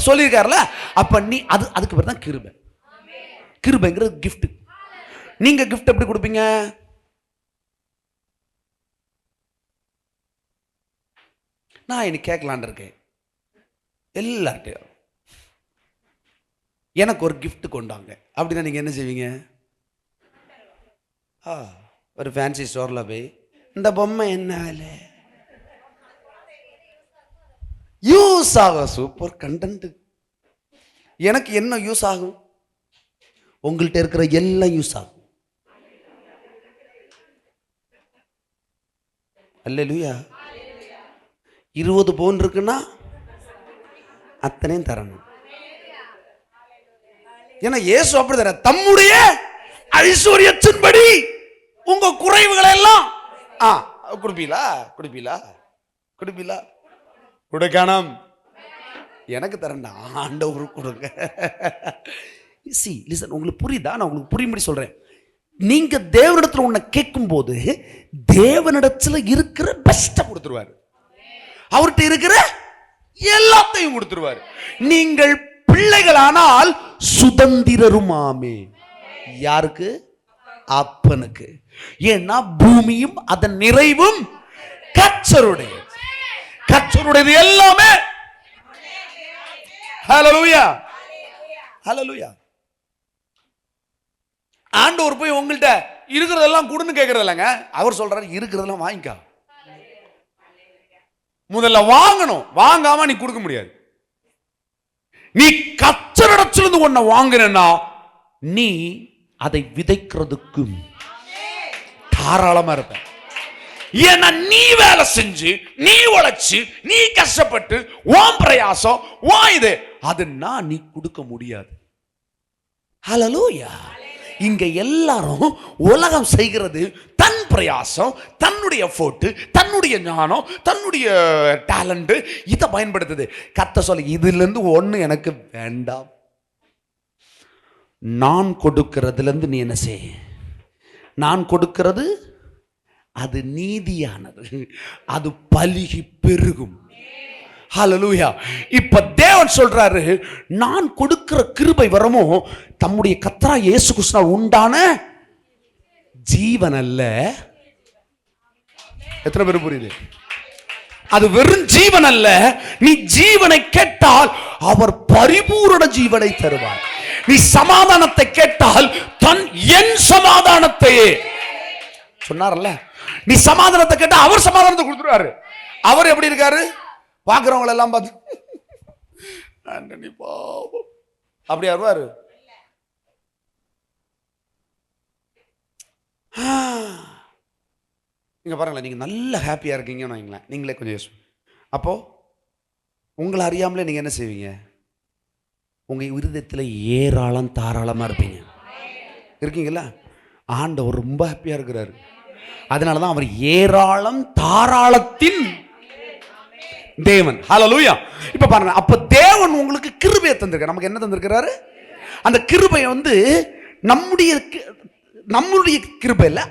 சொல்லியிருக்காருல. அப்ப நீ அதுக்கு பேர் தான் கிருபை. கிருபைங்கிறது கிஃப்ட். நீங்க கிஃப்ட் எப்படி கொடுப்பீங்க? நான் இன்னைக்கு கேட்கலான் இருக்கேன் எல்லார்ட்டையும், எனக்கு ஒரு கிஃப்ட் கொண்டாங்க அப்படின்னா நீங்க என்ன செய்வீங்க? ஒரு ஃபேன்சி ஸ்டோர்ல போய் இந்த பொம்மை என்ன யூஸ் ஆகும், சூப்பர் கண்டென்ட், எனக்கு என்ன யூஸ் ஆகும்? உங்கள்கிட்ட இருக்கிற எல்லாம் யூஸ் ஆகும். அல்லேலூயா. 20 பவுன் இருக்குன்னா அத்தனையும் தரணும். ஏன்னா இயேசு அப்படி தர, தம்முடைய ஐஸ்வர்யத்தின்படி உங்க குறைவுகளை எல்லாம் கொடுப்பீங்களா? கொடுப்பீங்களா? கொடுப்பீங்களா? கொடுக்கணும். எனக்கு தரண்டா, ஆண்டவருக்கு கொடுங்க. சி லிசன், உங்களுக்கு புரியுதா? நான் உங்களுக்கு புரியும்படி சொல்றேன். நீங்க தேவனிடத்துல உன்னை கேட்கும் போது தேவனிடத்துல இருக்கிற பெஸ்ட்டை கொடுத்துருவாரு, அவர்கிட்ட இருக்கிற எல்லாத்தையும் கொடுத்துருவாரு. நீங்கள் பிள்ளைகளானால் சுதந்திரருமாமே. யாருக்கு? அப்பனுக்கு. ஏன்னா பூமியும் அதன் நிறைவும் கர்த்தருடைய, கர்த்தருடையது எல்லாமே. ஹல்லேலூயா, ஹல்லேலூயா. ஆண்டவர் போய் உங்கள்கிட்ட இருக்கிறதெல்லாம் கொடுன்னு கேட்கறது இல்லைங்க. அவர் சொல்றாரு இருக்கிறதெல்லாம் வாங்கிக்கா. முதல்ல வாங்கணும், வாங்காம நீ கொடுக்க முடியாது. நீ கர்த்தரிடத்திலிருந்து ஒன்ன வாங்கினா நீ அதை விதைக்கிறதுக்கு தாராளமா இருப்ப. ஏன்னா நீ வேலை செஞ்சு, நீ உழைச்சு, நீ கஷ்டப்பட்டு, உன் பிரயாசம், உன் இது, அதுன்னா நீ கொடுக்க முடியாது. ஹல்லேலூயா. இங்க எல்லாரும் உலகம் செய்கிறது தன் பிரயாசம், தன்னுடைய எஃபோர்ட், தன்னுடைய ஞானம், தன்னுடைய டேலண்ட், இதை பயன்படுத்துது. கர்த்தர் சொல்ல, இதுல இருந்து ஒண்ணு எனக்கு வேண்டாம். நான் கொடுக்கிறதுல இருந்து நீ என்ன செய்? நான் கொடுக்கிறது அது நீதியானது, அது பலுகி பெருகும். ஹல்லேலூயா. இப்ப தேவன் சொல்றாரு, நான் கொடுக்கிற கிருபை வரமோ தம்முடைய கர்த்தராகிய இயேசு கிறிஸ்துவால் உண்டான ஜீவன் அல்ல. எத்தனை பேர் புரியுது? அது வெறும் ஜீவன் அல்ல. நீ ஜீவனை கேட்டால் அவர் பரிபூரண ஜீவனை தருவார். நீ சமாதானத்தை கேட்டால் என் சமாதானத்தையே சொன்னார்ல. நீ சமாதானத்தை கேட்டா அவர் சமாதானத்தை கொடுத்துருவாரு. அவர் எப்படி இருக்காரு? பார்க்கிறவங்க எல்லாம் பார்த்து பாவம் அப்படி வருவாரு. நீங்க பாருங்களேன், நீங்க நல்ல ஹாப்பியா இருக்கீங்கன்னு வைங்களேன், நீங்களே கொஞ்சம் யோசி. அப்போ உங்களை அறியாமலே நீங்க என்ன செய்வீங்க? உங்க இருதயத்தில் ஏராளம் தாராளமா இருப்பீங்க. இருக்கீங்களா? ஆண்டவர் ரொம்ப ஹாப்பியா இருக்கிறாரு. அதனாலதான் அவர் ஏராளம் தாராளத்தின் தேவன். ஹல்லேலூயா. இப்ப பாருங்க, அப்ப தேவன் உங்களுக்கு கிருபையை தந்திருக்காரு. நமக்கு என்ன தந்திருக்கிறாரு? அந்த கிருபை நம்முடைய கிருபை இல்ல,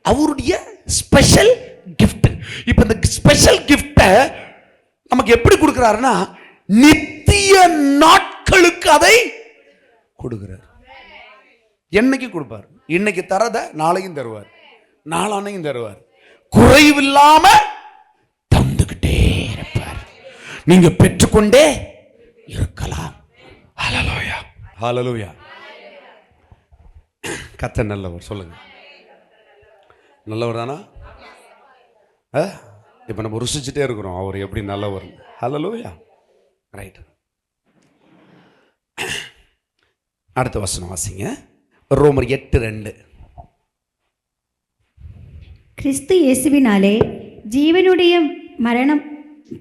அவருடைய ஸ்பெஷல் கிஃப்ட். இப்ப இந்த ஸ்பெஷல் கிஃப்ட நமக்கு எப்படி கொடுக்கிறாருன்னா, நித்திய நாட்களுக்கு அதை கொடுக்கிறார். என்னைக்கு கொடுப்பார்? இன்னைக்கு தரத நாளைக்கும் தருவார், நாளானையும் தருவார். குறைவில்லாம தந்துகிட்டே இருப்பார். நீங்க பெற்றுக்கொண்டே இருக்கலாம். ஹல்லேலூயா, ஹல்லேலூயா. கர்த்தர் நல்லவர். சொல்லுங்க, நல்லவர் தானா? இப்ப நம்ம ருசிச்சுட்டே இருக்கிறோம் அவர் எப்படி நல்லவர். ஹல்லேலூயா. ரைட். அடுத்த வசனம் வாசிங்க. ரோமர் 8:2. கிறிஸ்து இயேசுவினாலே ஜீவனுடைய மரணம்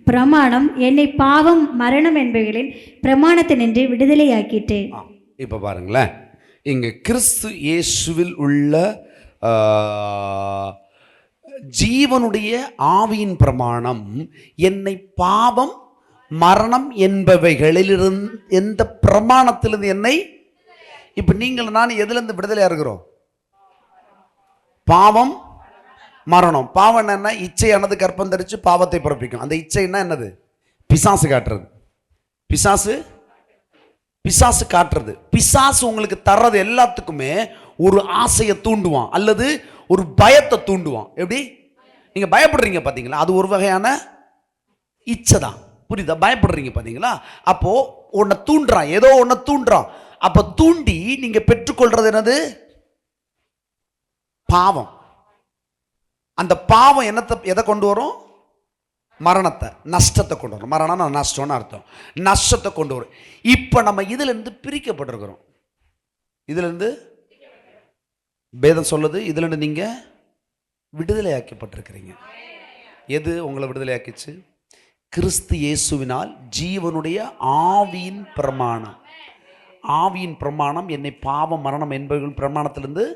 பிரமாணம் என்னை பாவம் மரணம் என்பவைகளின் பிரமாணத்தினின்று விடுதலையாக்கிட்டு. இப்ப பாருங்களேன், இங்க கிறிஸ்து இயேசுவில் உள்ள ஜீவனுடைய ஆவியின் பிரமாணம் என்னை பாவம் மரணம் என்பவைகளிலிருந்து, எந்த பிரமாணத்திலிருந்து என்னை, இப்ப நீங்கள் நான் எதுல இருந்து விடுதலையா இருக்கிறோம்? பாவம் மரணம். பாவம் என்ன? இச்சையானது கற்பம் தரிச்சு பாவத்தை பிறப்பிக்கும். அந்த இச்சைன்னா என்னது? பிசாசு காட்டுறது. பிசாசு காட்டுறது. பிசாசு உங்களுக்கு தர்றது எல்லாத்துக்குமே ஒரு ஆசையை தூண்டுவான் அல்லது ஒரு பயத்தை தூண்டுவான். எப்படி? நீங்க பயப்படுறீங்க பாத்தீங்களா, அது ஒரு வகையான இச்சை தான். புரியுதா? பயப்படுறீங்க பாத்தீங்களா, அப்போ உன்னை தூண்டுறான், ஏதோ ஒன்ன தூண்டுறான். அப்ப தூண்டி நீங்க பெற்றுக்கொள்றது என்னது? பாவம். அந்த பாவம் எதை கொண்டு வரும்? மரணத்தை, நஷ்டத்தை கொண்டு வரும். மரணம் நஷ்டம்னு அர்த்தம். நஷ்டத்தை கொண்டு வரும். இப்ப நம்ம இதுல இருந்து பிரிக்கப்பட்டிருக்கிறோம். இதுல இருந்து வேதம் சொல்லுது, இதுல இருந்து நீங்க விடுதலையாக்கப்பட்டிருக்கிறீங்க. எது உங்களை விடுதலையாக்கிச்சு? கிறிஸ்து இயேசுவினால் ஜீவனுடைய ஆவியின் பிரமாணம். ஆவியின் பிரமாணம் என்னை பாவம் மரணம் என்பவர்கள் பிரமாணத்திலிருந்து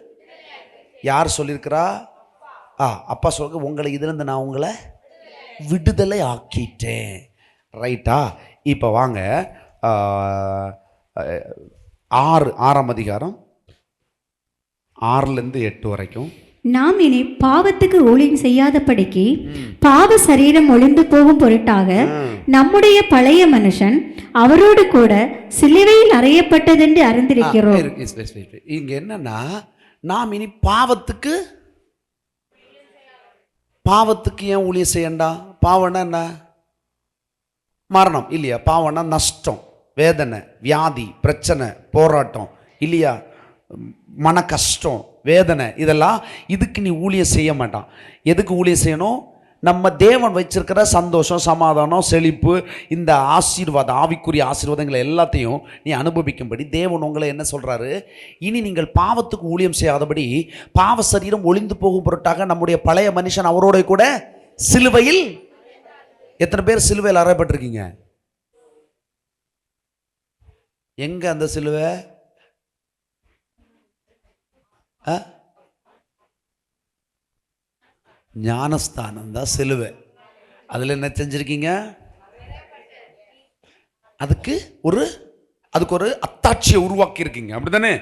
யார் சொல்லியிருக்கிறா? அப்பா சொல்லுங்க, உங்களை இதிலிருந்து நான் உங்களை விடுதலை ஆக்கிட்டேன். ரைட்டா? இப்போ வாங்க 6ஆம் அதிகாரம் 6-8 வரைக்கும். நாம் இனி பாவத்துக்கு ஊழியம் செய்யாதபடிக்கு பாவ சரீரம் ஒளிந்து போகும் பொருட்டாக நம்முடைய பழைய மனுஷன் அவரோடு கூட சிலுவையில் அறையப்பட்டதென்று அறிந்திருக்கிறோம். இங்க என்னன்னா, நாம் இனி பாவத்துக்கு ஏன் ஊழியம் செய்யண்டா? பாவம்னா என்ன? மரணம் இல்லையா? பாவம்னா நஷ்டம், வேதனை, வியாதி, பிரச்சனை, போராட்டம் இல்லையா? மன கஷ்டம், வேதனை, இதெல்லாம். இதுக்கு நீ ஊழியம் செய்ய மாட்டான். எதுக்கு ஊழியம் செய்யணும்? நம்ம தேவன் வச்சிருக்கிற சந்தோஷம், சமாதானம், செழிப்பு, இந்த ஆசீர்வாதம், ஆவிக்குரிய ஆசீர்வாதங்களை எல்லாத்தையும் நீ அனுபவிக்கும்படி தேவன் உங்களை என்ன சொல்றாரு? இனி நீங்கள் பாவத்துக்கு ஊழியம் செய்யாதபடி பாவ சரீரம் ஒளிந்து போகும் பொருட்டாக நம்முடைய பழைய மனுஷன் அவரோட கூட சிலுவையில். எத்தனை பேர் சிலுவையில் அறையப்பட்டிருக்கீங்க? எங்க அந்த சிலுவை? ஞானஸ்தானம் தான் சிலுவை. அதில் என்ன செஞ்சிருக்கீங்க? அதுக்கு ஒரு அத்தாட்சியை உருவாக்கி இருக்கீங்க, அப்படித்தானே?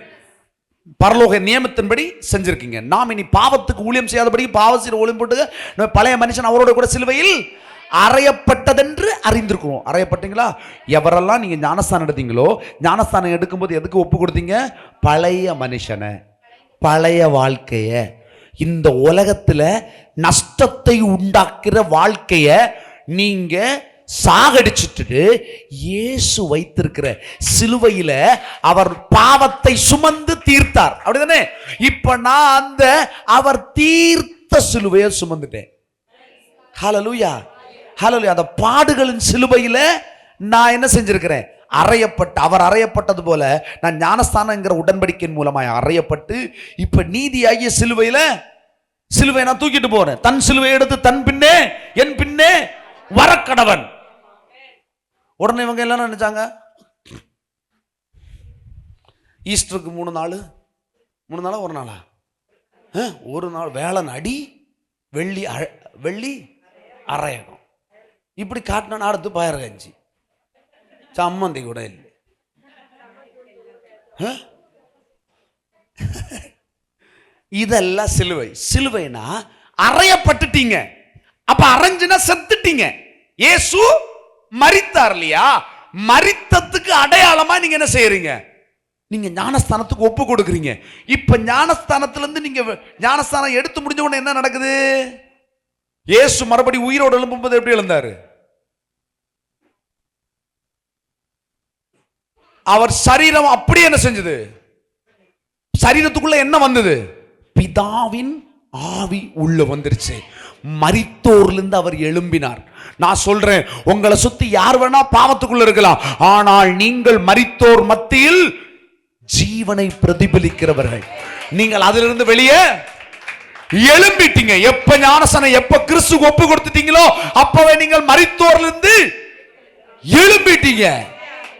பரலோக நியமத்தின்படி செஞ்சிருக்கீங்க. நாம் இனி பாவத்துக்கு ஊழியம் செய்யாதபடி பாவசீர ஊழியம் போட்டு பழைய மனுஷன் அவரோட கூட சிலுவையில் அறையப்பட்டதென்று அறிந்திருக்கிறோம். அறையப்பட்டீங்களா? எவரெல்லாம் நீங்க ஞானஸ்தானம் எடுத்தீங்களோ, ஞானஸ்தானம் எடுக்கும்போது எதுக்கு ஒப்பு கொடுத்தீங்க? பழைய மனுஷனை, பழைய வாழ்க்கைய, இந்த உலகத்துல நஷ்டத்தை உண்டாக்குற வாழ்க்கைய நீங்க சாகடிச்சுட்டு இயேசு வைத்திருக்கிற சிலுவையில அவர் பாவத்தை சுமந்து தீர்த்தார், அப்படிதானே? இப்ப நான் அந்த அவர் தீர்த்த சிலுவையை சுமந்துட்டேன். ஹல்லேலூயா, ஹல்லேலூயா. அந்த பாடுகளின் சிலுவையில நான் என்ன செஞ்சிருக்கிறேன்? அவர் அறையப்பட்டது போல நான் ஞானஸ்தானங்கிற உடன்படிக்கையின் மூலமாய் அறையப்பட்டு இப்ப நீதியாகிய சிலுவை நான் தூக்கிட்டு போறேன். தன் சிலுவை எடுத்து தன் பின்னே என் பின்னே வரக்கடவன். உடனே இவங்க எல்லாம் நினைச்சாங்க, ஈஸ்டருக்கு 3 நாளா ஒரு நாளா? ஒரு நாள் வேளன் அடி, வெள்ளி அரையகம், இப்படி காட்டினா அடுத்து பயரகஞ்சி, சம்மந்தி கூட இல்லை. இதெல்லாம் சிலுவைனா அறையப்பட்டுட்டீங்க. அப்ப அரைஞ்சுனா செத்துட்டீங்க. இயேசு மரித்தார் இல்லையா? மரித்ததுக்கு அடையாளமா நீங்க என்ன செய்யறீங்க? நீங்க ஞானஸ்தானத்துக்கு ஒப்பு கொடுக்குறீங்க. இப்ப ஞானஸ்தானத்துல இருந்து நீங்க ஞானஸ்தானம் எடுத்து முடிஞ்ச உடனே என்ன நடக்குது? இயேசு மறுபடி உயிரோடு எழும்பும்போது எப்படி எழுந்தாரு? அவர் சரீரம் அப்படி என்ன செஞ்சது? சரீரத்துக்குள்ள என்ன வந்தது? பிதாவின் ஆவி உள்ள வந்துருச்சு. மரித்தோர்லிருந்து அவர் எழும்பினார். நான் சொல்றேன், உங்களை சுத்தி யார் வேணா பாவத்துக்குள்ள இருக்கலாம், ஆனால் நீங்கள் மரித்தோர் மத்தியில் ஜீவனை பிரதிபலிக்கிறவர்கள். நீங்கள் அதிலிருந்து வெளியே எழும்பிட்டீங்க. எப்ப ஞானஸ்நானம், எப்ப கிறிஸ்து ஒப்பு கொடுத்துட்டீங்களோ அப்பவே நீங்கள் மரித்தோர்லிருந்து எழும்பிட்டீங்க.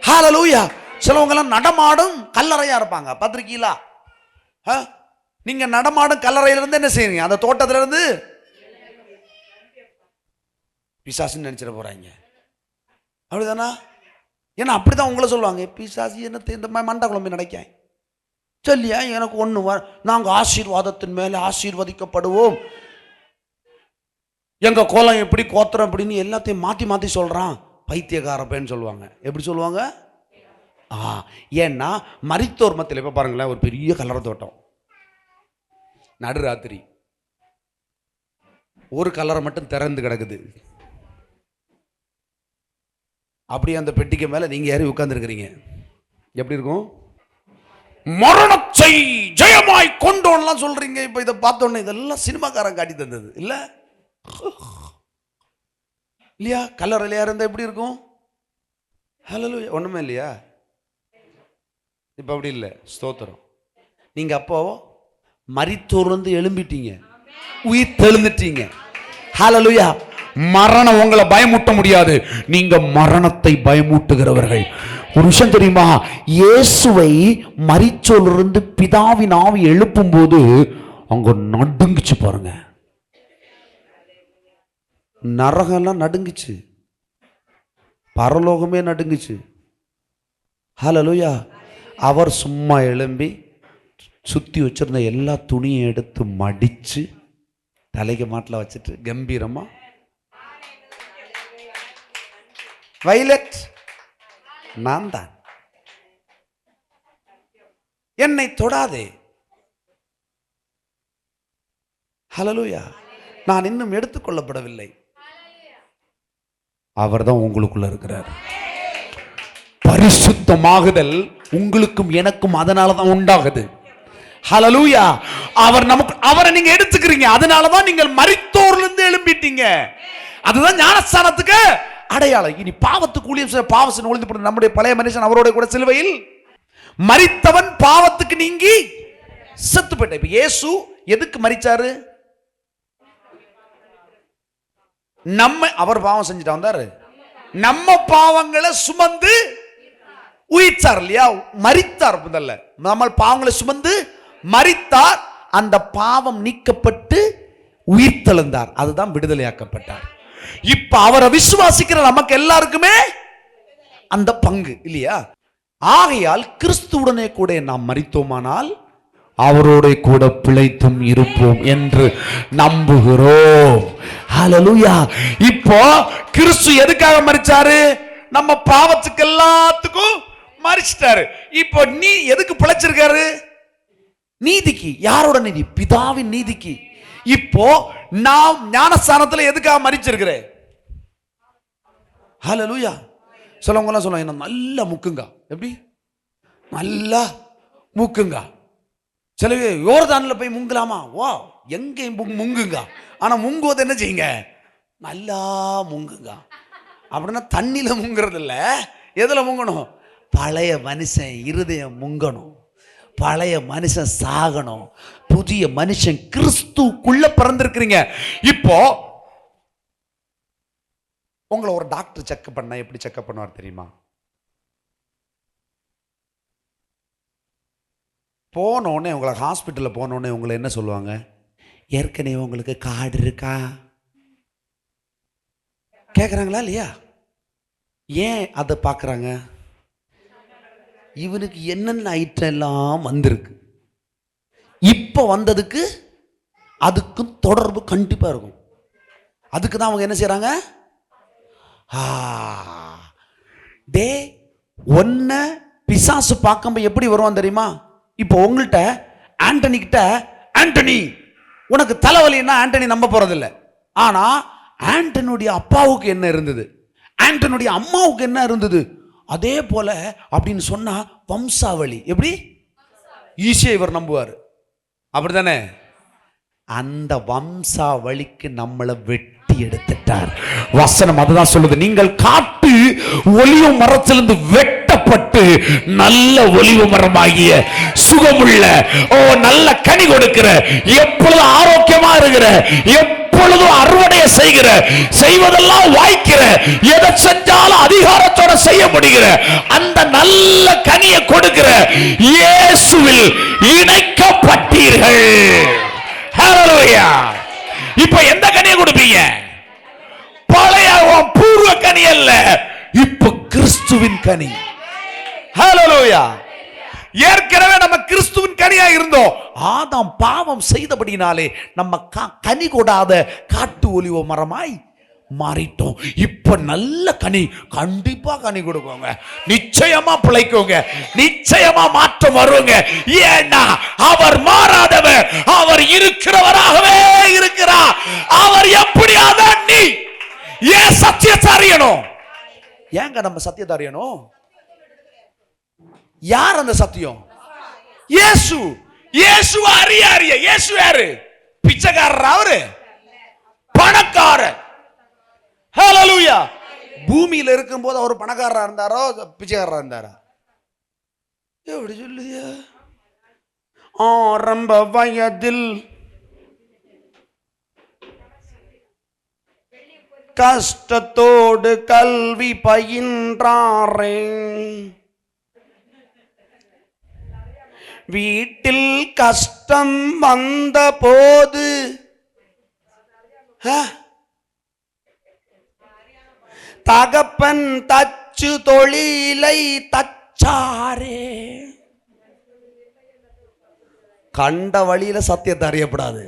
ஹல்லேலூயா. சிலவங்க எல்லாம் நடமாடும் கல்லறையா இருப்பாங்க, பார்த்திருக்கீங்களா? நீங்க நடமாடும் கல்லறையில இருந்து என்ன செய்றீங்க? அந்த தோட்டத்துல இருந்து பிசாசுன்னு நினைச்சிட போறாங்க, அப்படிதானா? ஏன்னா அப்படிதான் உங்களை சொல்லுவாங்க, பிசாசு என்ன இந்த மாதிரி மண்டை குழம்பு நினைக்க சொல்லியா எனக்கு ஒண்ணு, நாங்க ஆசீர்வாதத்தின் மேல ஆசீர்வதிக்கப்படுவோம், எங்க கோலம் எப்படி கோத்திரம் எப்படின்னு எல்லாத்தையும் மாத்தி மாத்தி சொல்றான், பைத்தியக்காரப்பேன்னு சொல்லுவாங்க. எப்படி சொல்லுவாங்க? ஏன்னா மரித்தோர் மத்தியில் இப்ப பாருங்களேன், ஒரு பெரிய கல்லறை தோட்டம், நடுராத்திரி ஒரு கல்லறை மட்டும் திறந்து கிடக்குது. அப்படி அந்த பெட்டிக்கு மேல நீங்க ஏறி உட்கார்ந்துருக்கிறீங்க, எப்படி இருக்கும்? மரணத்தை ஜெயமாய் கொண்டோன்லாம் சொல்றீங்க. இப்ப இதை பார்த்தோன்னே இதெல்லாம் சினிமாக்காரன் காட்டி தந்தது இல்ல இல்லையா? கல்லறையில இருந்தா எப்படி இருக்கும்? ஹல்லேலூயா. ஒண்ணுமே இல்லையா? இப்ப அப்படி இல்லை. ஸ்தோத்திரம். நீங்க அப்போ மரித்தோர் வந்து எழும்பிட்டீங்க, உயிர் தெழுந்துட்டீங்க. ஹல்லேலூயா. மரணம் உங்களை பயமூட்ட முடியாது. நீங்க மரணத்தை பயமூட்டுகிறவர்கள். ஒரு விஷயம் தெரியுமா? இயேசுவை மரிச்சோலிருந்து பிதாவின் ஆவி எழுப்பும் போது அவங்க நடுங்குச்சு பாருங்க. நரகம்லாம் நடுங்குச்சு, பரலோகமே நடுங்குச்சு. ஹல்லேலூயா. அவர் சும்மா எழும்பி சுத்தி வச்சிருந்த எல்லா துணியும் எடுத்து மடிச்சு தலைக்கு மாட்டில் வச்சுட்டு கம்பீரமா, வைலட் நான் தான், என்னை தொடாதே. ஹல்லேலூயா. நான் இன்னும் எடுத்துக்கொள்ளப்படவில்லை. அவர் தான் உங்களுக்குள்ள இருக்கிறார். பரிசுத்தமாகுதல் உங்களுக்கும் எனக்கும் அதனால தான் உண்டாகுது. ஹல்லேலூயா. அவர் நமக்கு, அவரை நீங்க எடுத்துக்கிறீங்க, அதனால தான் நீங்கள் மரித்தோர்ல இருந்து எழும்பிட்டீங்க. அதுதான் ஞானஸ்தானத்துக்கு அடையாளம். இனி பாவத்துக்கு ஊழியம் பாவத்தின் ஒளிந்து போன நம்முடைய பழைய மனுஷன் அவரோட கூட சிலுவையில் மரித்தவன் பாவத்துக்கு நீங்கி செத்து போயிட்ட. இப்ப இயேசு எதுக்கு மரிச்சாரு? அவர் பாவம் செஞ்சுட்டு வந்தாரு, நம்ம பாவங்களை சுமந்து உயிர்த்தார் இல்லையா? மரித்தார். முதல்ல நம்ம பாவங்களை சுமந்து மரித்தார், அந்த பாவம் நீக்கப்பட்டு உயிர் தெழுந்தார், அதுதான் விடுதலையாக்கப்பட்டார். இப்ப அவரை விசுவாசிக்கிற நமக்கு எல்லாருக்குமே அந்த பங்கு இல்லையா? ஆகையால் கிறிஸ்துவுடனே கூட நாம் மரித்தோமானால் அவரோட கூட பிழைத்தும் இருப்போம் என்று நம்புகிறோம். ஹல்லேலூயா. இப்போ கிறிஸ்து எதுக்காக மரிச்சாரு? நம்ம பாவத்துக்கு எல்லாத்துக்கும் மரிச்சிட்டாரு. இப்போ நீ எதுக்கு பிழைச்சிருக்காரு? நீதிக்கு. யாரோட நீதி? பிதாவின் நீதிக்கு. இப்போ நாம் ஞானஸ்தானத்துல எதுக்காக மரிச்சிருக்கிற? ஹல்லேலூயா. சொல்லவங்க எல்லாம் சொல்லுவாங்க, என்ன நல்லா முக்குங்க. எப்படி நல்லா முக்குங்க. சில யோர்தான்ல போய் முங்கலாமா? வா, எங்கேயும் முங்குங்க. ஆனா முங்குவது என்ன செய்யுங்க? நல்லா முங்குங்க. அப்படின்னா தண்ணியில முங்குறது இல்ல. எதுல முங்கணும்? பழைய மனுஷன் இருதயம் முங்கணும், பழைய மனுஷன் சாகணும், புதிய மனுஷன் கிறிஸ்துக்குள்ள பிறந்திருக்கிறீங்க. இப்போ உங்களை ஒரு டாக்டர் செக் பண்ண எப்படி செக்அப் பண்ணுவார் தெரியுமா? போனோடனே உங்களை ஹாஸ்பிட்டலில் போனோடனே உங்களை என்ன சொல்லுவாங்க? ஏற்கனவே உங்களுக்கு கார்டு இருக்கா கேட்குறாங்களா இல்லையா? ஏன் அதை பார்க்குறாங்க? இவனுக்கு என்னென்ன ஐட்டம் எல்லாம் வந்திருக்கு, இப்போ வந்ததுக்கு அதுக்கும் தொடர்பு கண்டிப்பாக இருக்கும். அதுக்கு தான் அவங்க என்ன செய்கிறாங்க? டே ஒன்ன பிசாசு பார்க்கும்போது எப்படி வருவான் தெரியுமா? இப்போ உங்கள்கிட்ட ஆண்டனி கிட்ட, ஆண்டனி உனக்கு தலைவலின்னா ஆண்டனி நம்ப போறதில்ல. ஆனா ஆண்டனுடைய அப்பாவுக்கு என்ன இருந்தது, ஆண்டனுடைய அம்மாவுக்கு என்ன இருந்தது, அதே போல அப்படின்னு சொன்னா வம்சாவளி எப்படி ஈஸியா இவர் நம்புவார். அப்படித்தானே? அந்த வம்சாவளிக்கு நம்மளை வெட்டி எடுத்துட்டார். வசனம் அதுதான் சொல்லுது. நீங்கள் காட்டு ஒலிவு மரத்திலிருந்து வெட்டப்பட்டு நல்ல ஒலிவு மரமாகிய சுகமுள்ள நல்ல கனி கொடுக்கிற, எப்பொழுதும் ஆரோக்கியமா இருக்கிற, எப்பொழுதும் அறுவடைய செய்கிற, செய்வதெல்லாம் வாய்க்கிற, எதை செஞ்சாலும் அதிகாரத்தோட செய்ய முடிகிற அந்த நல்ல கனியை கொடுக்கிற இயேசுவில் இணைக்கப்பட்டீர்கள். ஹல்லேலூயா. இப்ப எந்த கனியை கொடுப்பீங்க? பழைய பூர்வ கனி அல்ல, இப்ப கிறிஸ்துவின் கனி. ஹல்லேலூயா. ஏற்கனவே நம்ம கிறிஸ்துவின் கனியா இருந்தோம். ஆதாம் பாவம் செய்தபடினாலே நம்ம கனி கொடாத காட்டு ஒலிவ மரமாய் மாறிட்டோம். இப்ப நல்ல கனி, கண்டிப்பா கனி கொடுக்கோங்க, நிச்சயமா பிழைக்கோங்க, நிச்சயமா மாற்றம் வருங்க. ஏன்னா அவர் மாறாதவர், அவர் இருக்கிறவராகவே இருக்கிறார். அவர் எப்படி அதான் நீ ஏன் சத்தியத்தை அறியணும்? ஏங்க நம்ம சத்தியத்தை அறியணும்? யார் அந்த சத்தியம்? இயேசு. இயேசு அறிய அறிய. இயேசு யாரு? பிச்சைக்காரர், அவரு பணக்காரர். ஹல்லேலூயா. பூமியில இருக்கும்போது அவர் பணக்காரரா இருந்தாரோ பிச்சைக்காரரா இருந்தாரா? எப்படி சொல்லுதியா? ஆரம்ப வயதில் கஷ்டத்தோடு கல்வி பயின்றாரே, வீட்டில் கஷ்டம் வந்த போது தகப்பன் தச்சு தொழிலை தச்சாரே. கண்ட வழியில சத்தியத்தை அறியப்படாது,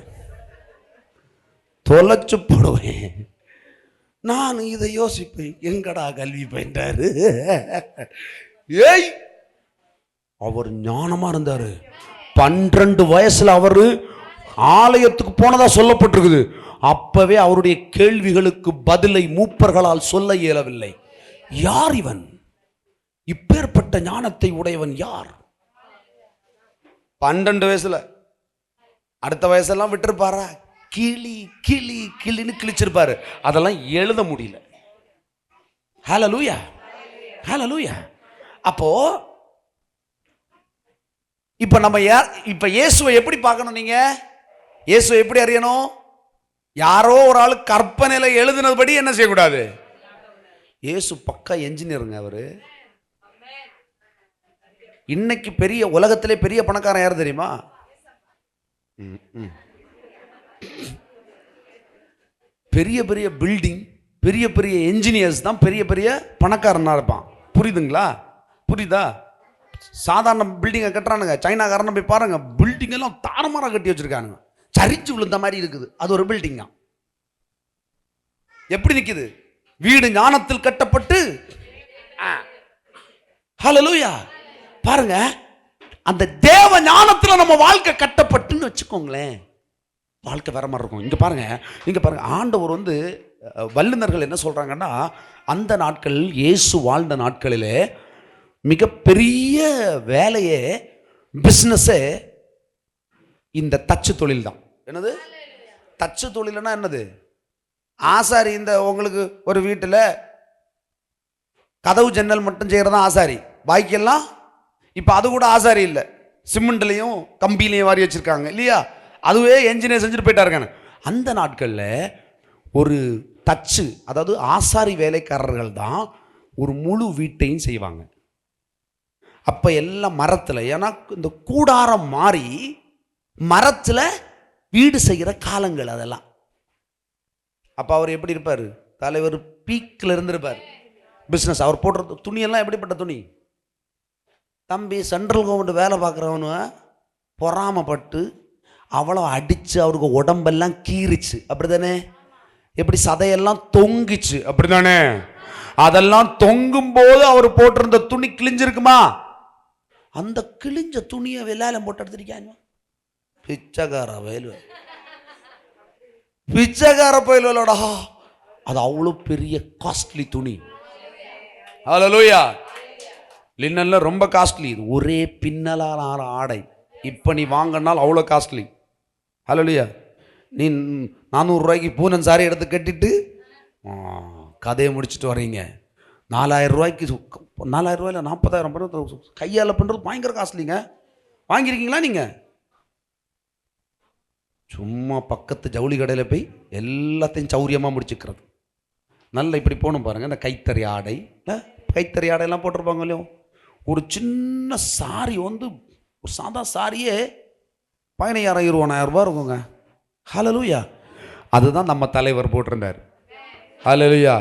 தொலைச்சு போடுவேன். நான் இதை யோசிப்பேன், எங்கடா கல்வி பயின்றாரு? ஏய், அவர் ஞானமா இருந்தாரு. 12 வயசுல அவரு ஆலயத்துக்கு போனதா சொல்லப்பட்டிருக்குது. அப்பவே அவருடைய கேள்விகளுக்கு பதிலை மூப்பர்களால் சொல்ல இயலவில்லை. யார் இவன்? இப்பேற்பட்ட ஞானத்தை உடையவன் யார்? 12 வயசுல. அடுத்த வயசெல்லாம் விட்டுருப்பாரா? கிளி கிளி கிளின்னு கிழிச்சிருப்பாரு. அதெல்லாம் எழுத முடியல. ஹல்லேலூயா, ஹல்லேலூயா. அப்போ இப்ப நம்ம இப்ப இயேசுவை எப்படி பார்க்கணும்? நீங்க இயேசுவை எப்படி அறியணும்? யாரோ ஒரு ஆள் கற்பனையில எழுதினதுபடி என்ன செய்யக்கூடாது. இயேசு பக்கா என்ஜினியருங்க அவரு. இன்னைக்கு பெரிய உலகத்திலே பெரிய பணக்காரன் யார் தெரியுமா? பெரிய பெரிய பில்டிங், பெரிய பெரிய என்ஜினியர்ஸ் தான் பெரிய பெரிய பணக்காரனா இருப்பான். புரியுதுங்களா? புரியுதா? சாதாரண பில்டிங்கை கட்டுறானுங்க. சைனாக்காரனை போய் பாருங்க, பில்டிங் எல்லாம் தாரமாரா கட்டி வச்சிருக்கானுங்க. சரிச்சு விழுந்த மாதிரி இருக்குது. அது ஒரு பில்டிங் தான். எப்படி நிக்குது? வீடு ஞானத்தில் கட்டப்பட்டு. ஹல்லேலூயா. பாருங்க, அந்த தேவ ஞானத்துல நம்ம வாழ்க்கை கட்டப்பட்டுன்னு வச்சுக்கோங்களேன், வாழ்க்கை வேற மாதிரி இருக்கும். இங்க பாருங்க, இங்க பாருங்க, ஆண்டவர் வல்லுநர்கள் என்ன சொல்றாங்கன்னா, அந்த நாட்கள் இயேசு வாழ்ந்த நாட்களிலே மிகப்பெரிய வேலையே, பிஸ்னஸே இந்த தச்சு தொழில் தான். என்னது தச்சு தொழில்னா? என்னது? ஆசாரி. இந்த உங்களுக்கு ஒரு வீட்டில் கதவு ஜன்னல் மட்டும் செய்யறதா ஆசாரி, பாக்கியெல்லாம் இப்போ அது கூட ஆசாரி இல்லை, சிமெண்ட்லையும் கம்பிலையும் வாரி வச்சிருக்காங்க இல்லையா? அதுவே என்ஜினியர் செஞ்சுட்டு போயிட்டாருங்க. அந்த நாட்களில் ஒரு தச்சு, அதாவது ஆசாரி வேலைக்காரர்கள் தான் ஒரு முழு வீட்டையும் செய்வாங்க. அப்போ எல்லாம் மரத்தில், ஏன்னா இந்த கூடாரம் மாறி மரத்தில் வீடு செய்கிற காலங்கள் அதெல்லாம். அப்போ அவர் எப்படி இருப்பார்? தலைவர் பீக்கில் இருந்திருப்பார். பிஸ்னஸ் அவர் போடுற துணியெல்லாம் எப்படிப்பட்ட துணி? தம்பி சென்ட்ரல் கவர்மெண்ட் வேலை பார்க்குறவனு பொறாமப்பட்டு அவ்வளோ அடித்து அவருக்கு உடம்பெல்லாம் கீறிச்சு, அப்படி தானே? எப்படி சதையெல்லாம் தொங்கிச்சு, அப்படி தானே? அதெல்லாம் தொங்கும் போது அவர் போட்டிருந்த துணி கிழிஞ்சிருக்குமா? அந்த கிழிஞ்ச துணியை வெள்ளாலம் போட்டு எடுத்துருக்காங்க. பிச்சைக்கார வயல், பிச்சைக்கார பயிலோடா. அது அவ்வளோ பெரிய காஸ்ட்லி துணி. ஹல்லேலூயா. லினன்ல ரொம்ப காஸ்ட்லி. இது ஒரே பின்னலான ஆடை. இப்போ நீ வாங்கினால் அவ்வளோ காஸ்ட்லி. ஹல்லேலூயா. நீ 400 ரூபாய்க்கு பூனன் சாரி எடுத்து கட்டிட்டு கதையை முடிச்சுட்டு வர்றீங்க. 4000 ரூபாய்க்கு, 4000 ரூபாயில் 40,000 பண்ணுறது கையால் பண்ணுறது பயங்கர காஸ்ட்லிங்க. வாங்கியிருக்கீங்களா நீங்கள்? சும்மா பக்கத்து ஜவுளி கடையில் போய் எல்லாத்தையும் சௌரியமாக முடிச்சுக்கிறது. நல்லா இப்படி போகணும் பாருங்கள். இந்த கைத்தறி ஆடை, கைத்தறி ஆடையெல்லாம் போட்டிருப்பாங்க இல்லையோ. ஒரு சின்ன சாரி ஒரு சாதா சாரியே 15,000-20,000 ரூபா இருக்குங்க. ஹல்லேலூயா. அதுதான் நம்ம தலைவர் போட்டிருந்தார். ஹல்லேலூயா.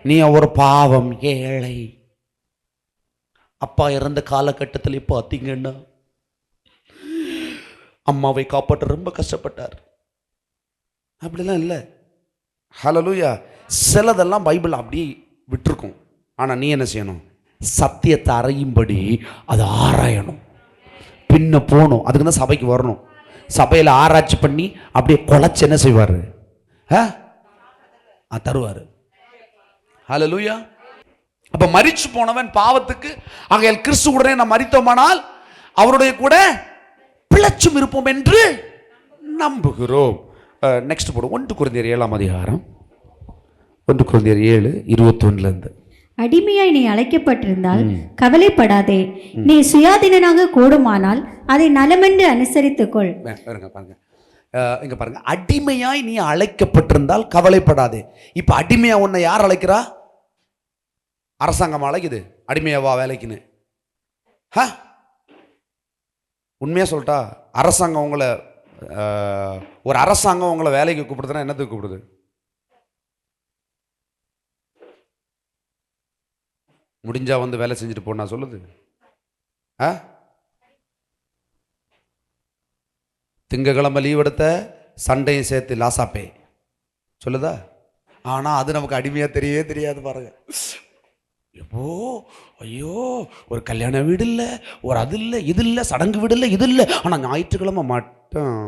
நீ ஒரு பாவம் ஏழை. அப்பா இறந்த காலகட்டத்தில் இப்போ பார்த்தீங்கன்னா அம்மாவை காப்பாற்ற ரொம்ப கஷ்டப்பட்டார். அப்படிலாம் இல்லை. ஹல்லேலூயா. சிலதெல்லாம் பைபிள் அப்படியே விட்டுருக்கும். ஆனால் நீ என்ன செய்யணும்? சத்தியத்தை அறையும்படி அதை ஆராயணும், பின்ன போகணும். அதுக்கு தான் சபைக்கு வரணும். சபையில் ஆராய்ச்சி பண்ணி அப்படியே குலைச்சு என்ன செய்வார்? தருவார். ஹல்லேலூயா. அப்ப மரிச்சு போனவன் பாவத்துக்கு, ஆகையால் கிறிஸ்து உடனே நாம் மரித்தோமானால் அவருடைய கூட பிழைச்சும் இருப்போம் என்று நம்புகிறோம். நெக்ஸ்ட் போடு. 1 கொரிந்தியர் 7ஆம் அதிகாரம், 1 கொரிந்தியர் 7:21. அடிமையாய் நீ அழைக்கப்பட்டிருந்தால் கவலைப்படாதே. நீ சுயாதீனனாக கூடுமானால் அதை நலமென்று அனுசரித்துக்கொள். பாருங்க, இங்க பாருங்க, அடிமையாய் நீ அழைக்கப்பட்டிருந்தால் கவலைப்படாதே. இப்ப அடிமையா உன்னை யார் அழைக்கிறா? அரசாங்கம் அழைக்குது அடிமையாவா வேலைக்குன்னு. உண்மையா சொல்லிட்டா, அரசாங்கம் உங்களை ஒரு அரசாங்கம் உங்களை வேலைக்கு கூப்பிடுதுன்னா என்னத்துக்கு கூப்பிடுது? முடிஞ்சா வந்து வேலை செஞ்சுட்டு போனா சொல்லுது. திங்கக்கிழமை லீவ் எடுத்த சண்டையும் சேர்த்து லாசாப்பே சொல்லுதா? ஆனால் அது நமக்கு அடிமையாக தெரியவே தெரியாது பாருங்க. எப்போ ஐயோ ஒரு கல்யாண வீடு இல்லை, ஒரு அது இல்லை, இது இல்லை, சடங்கு வீடு இல்லை, இது இல்லை, ஆனால் ஞாயிற்றுக்கிழமை மட்டும்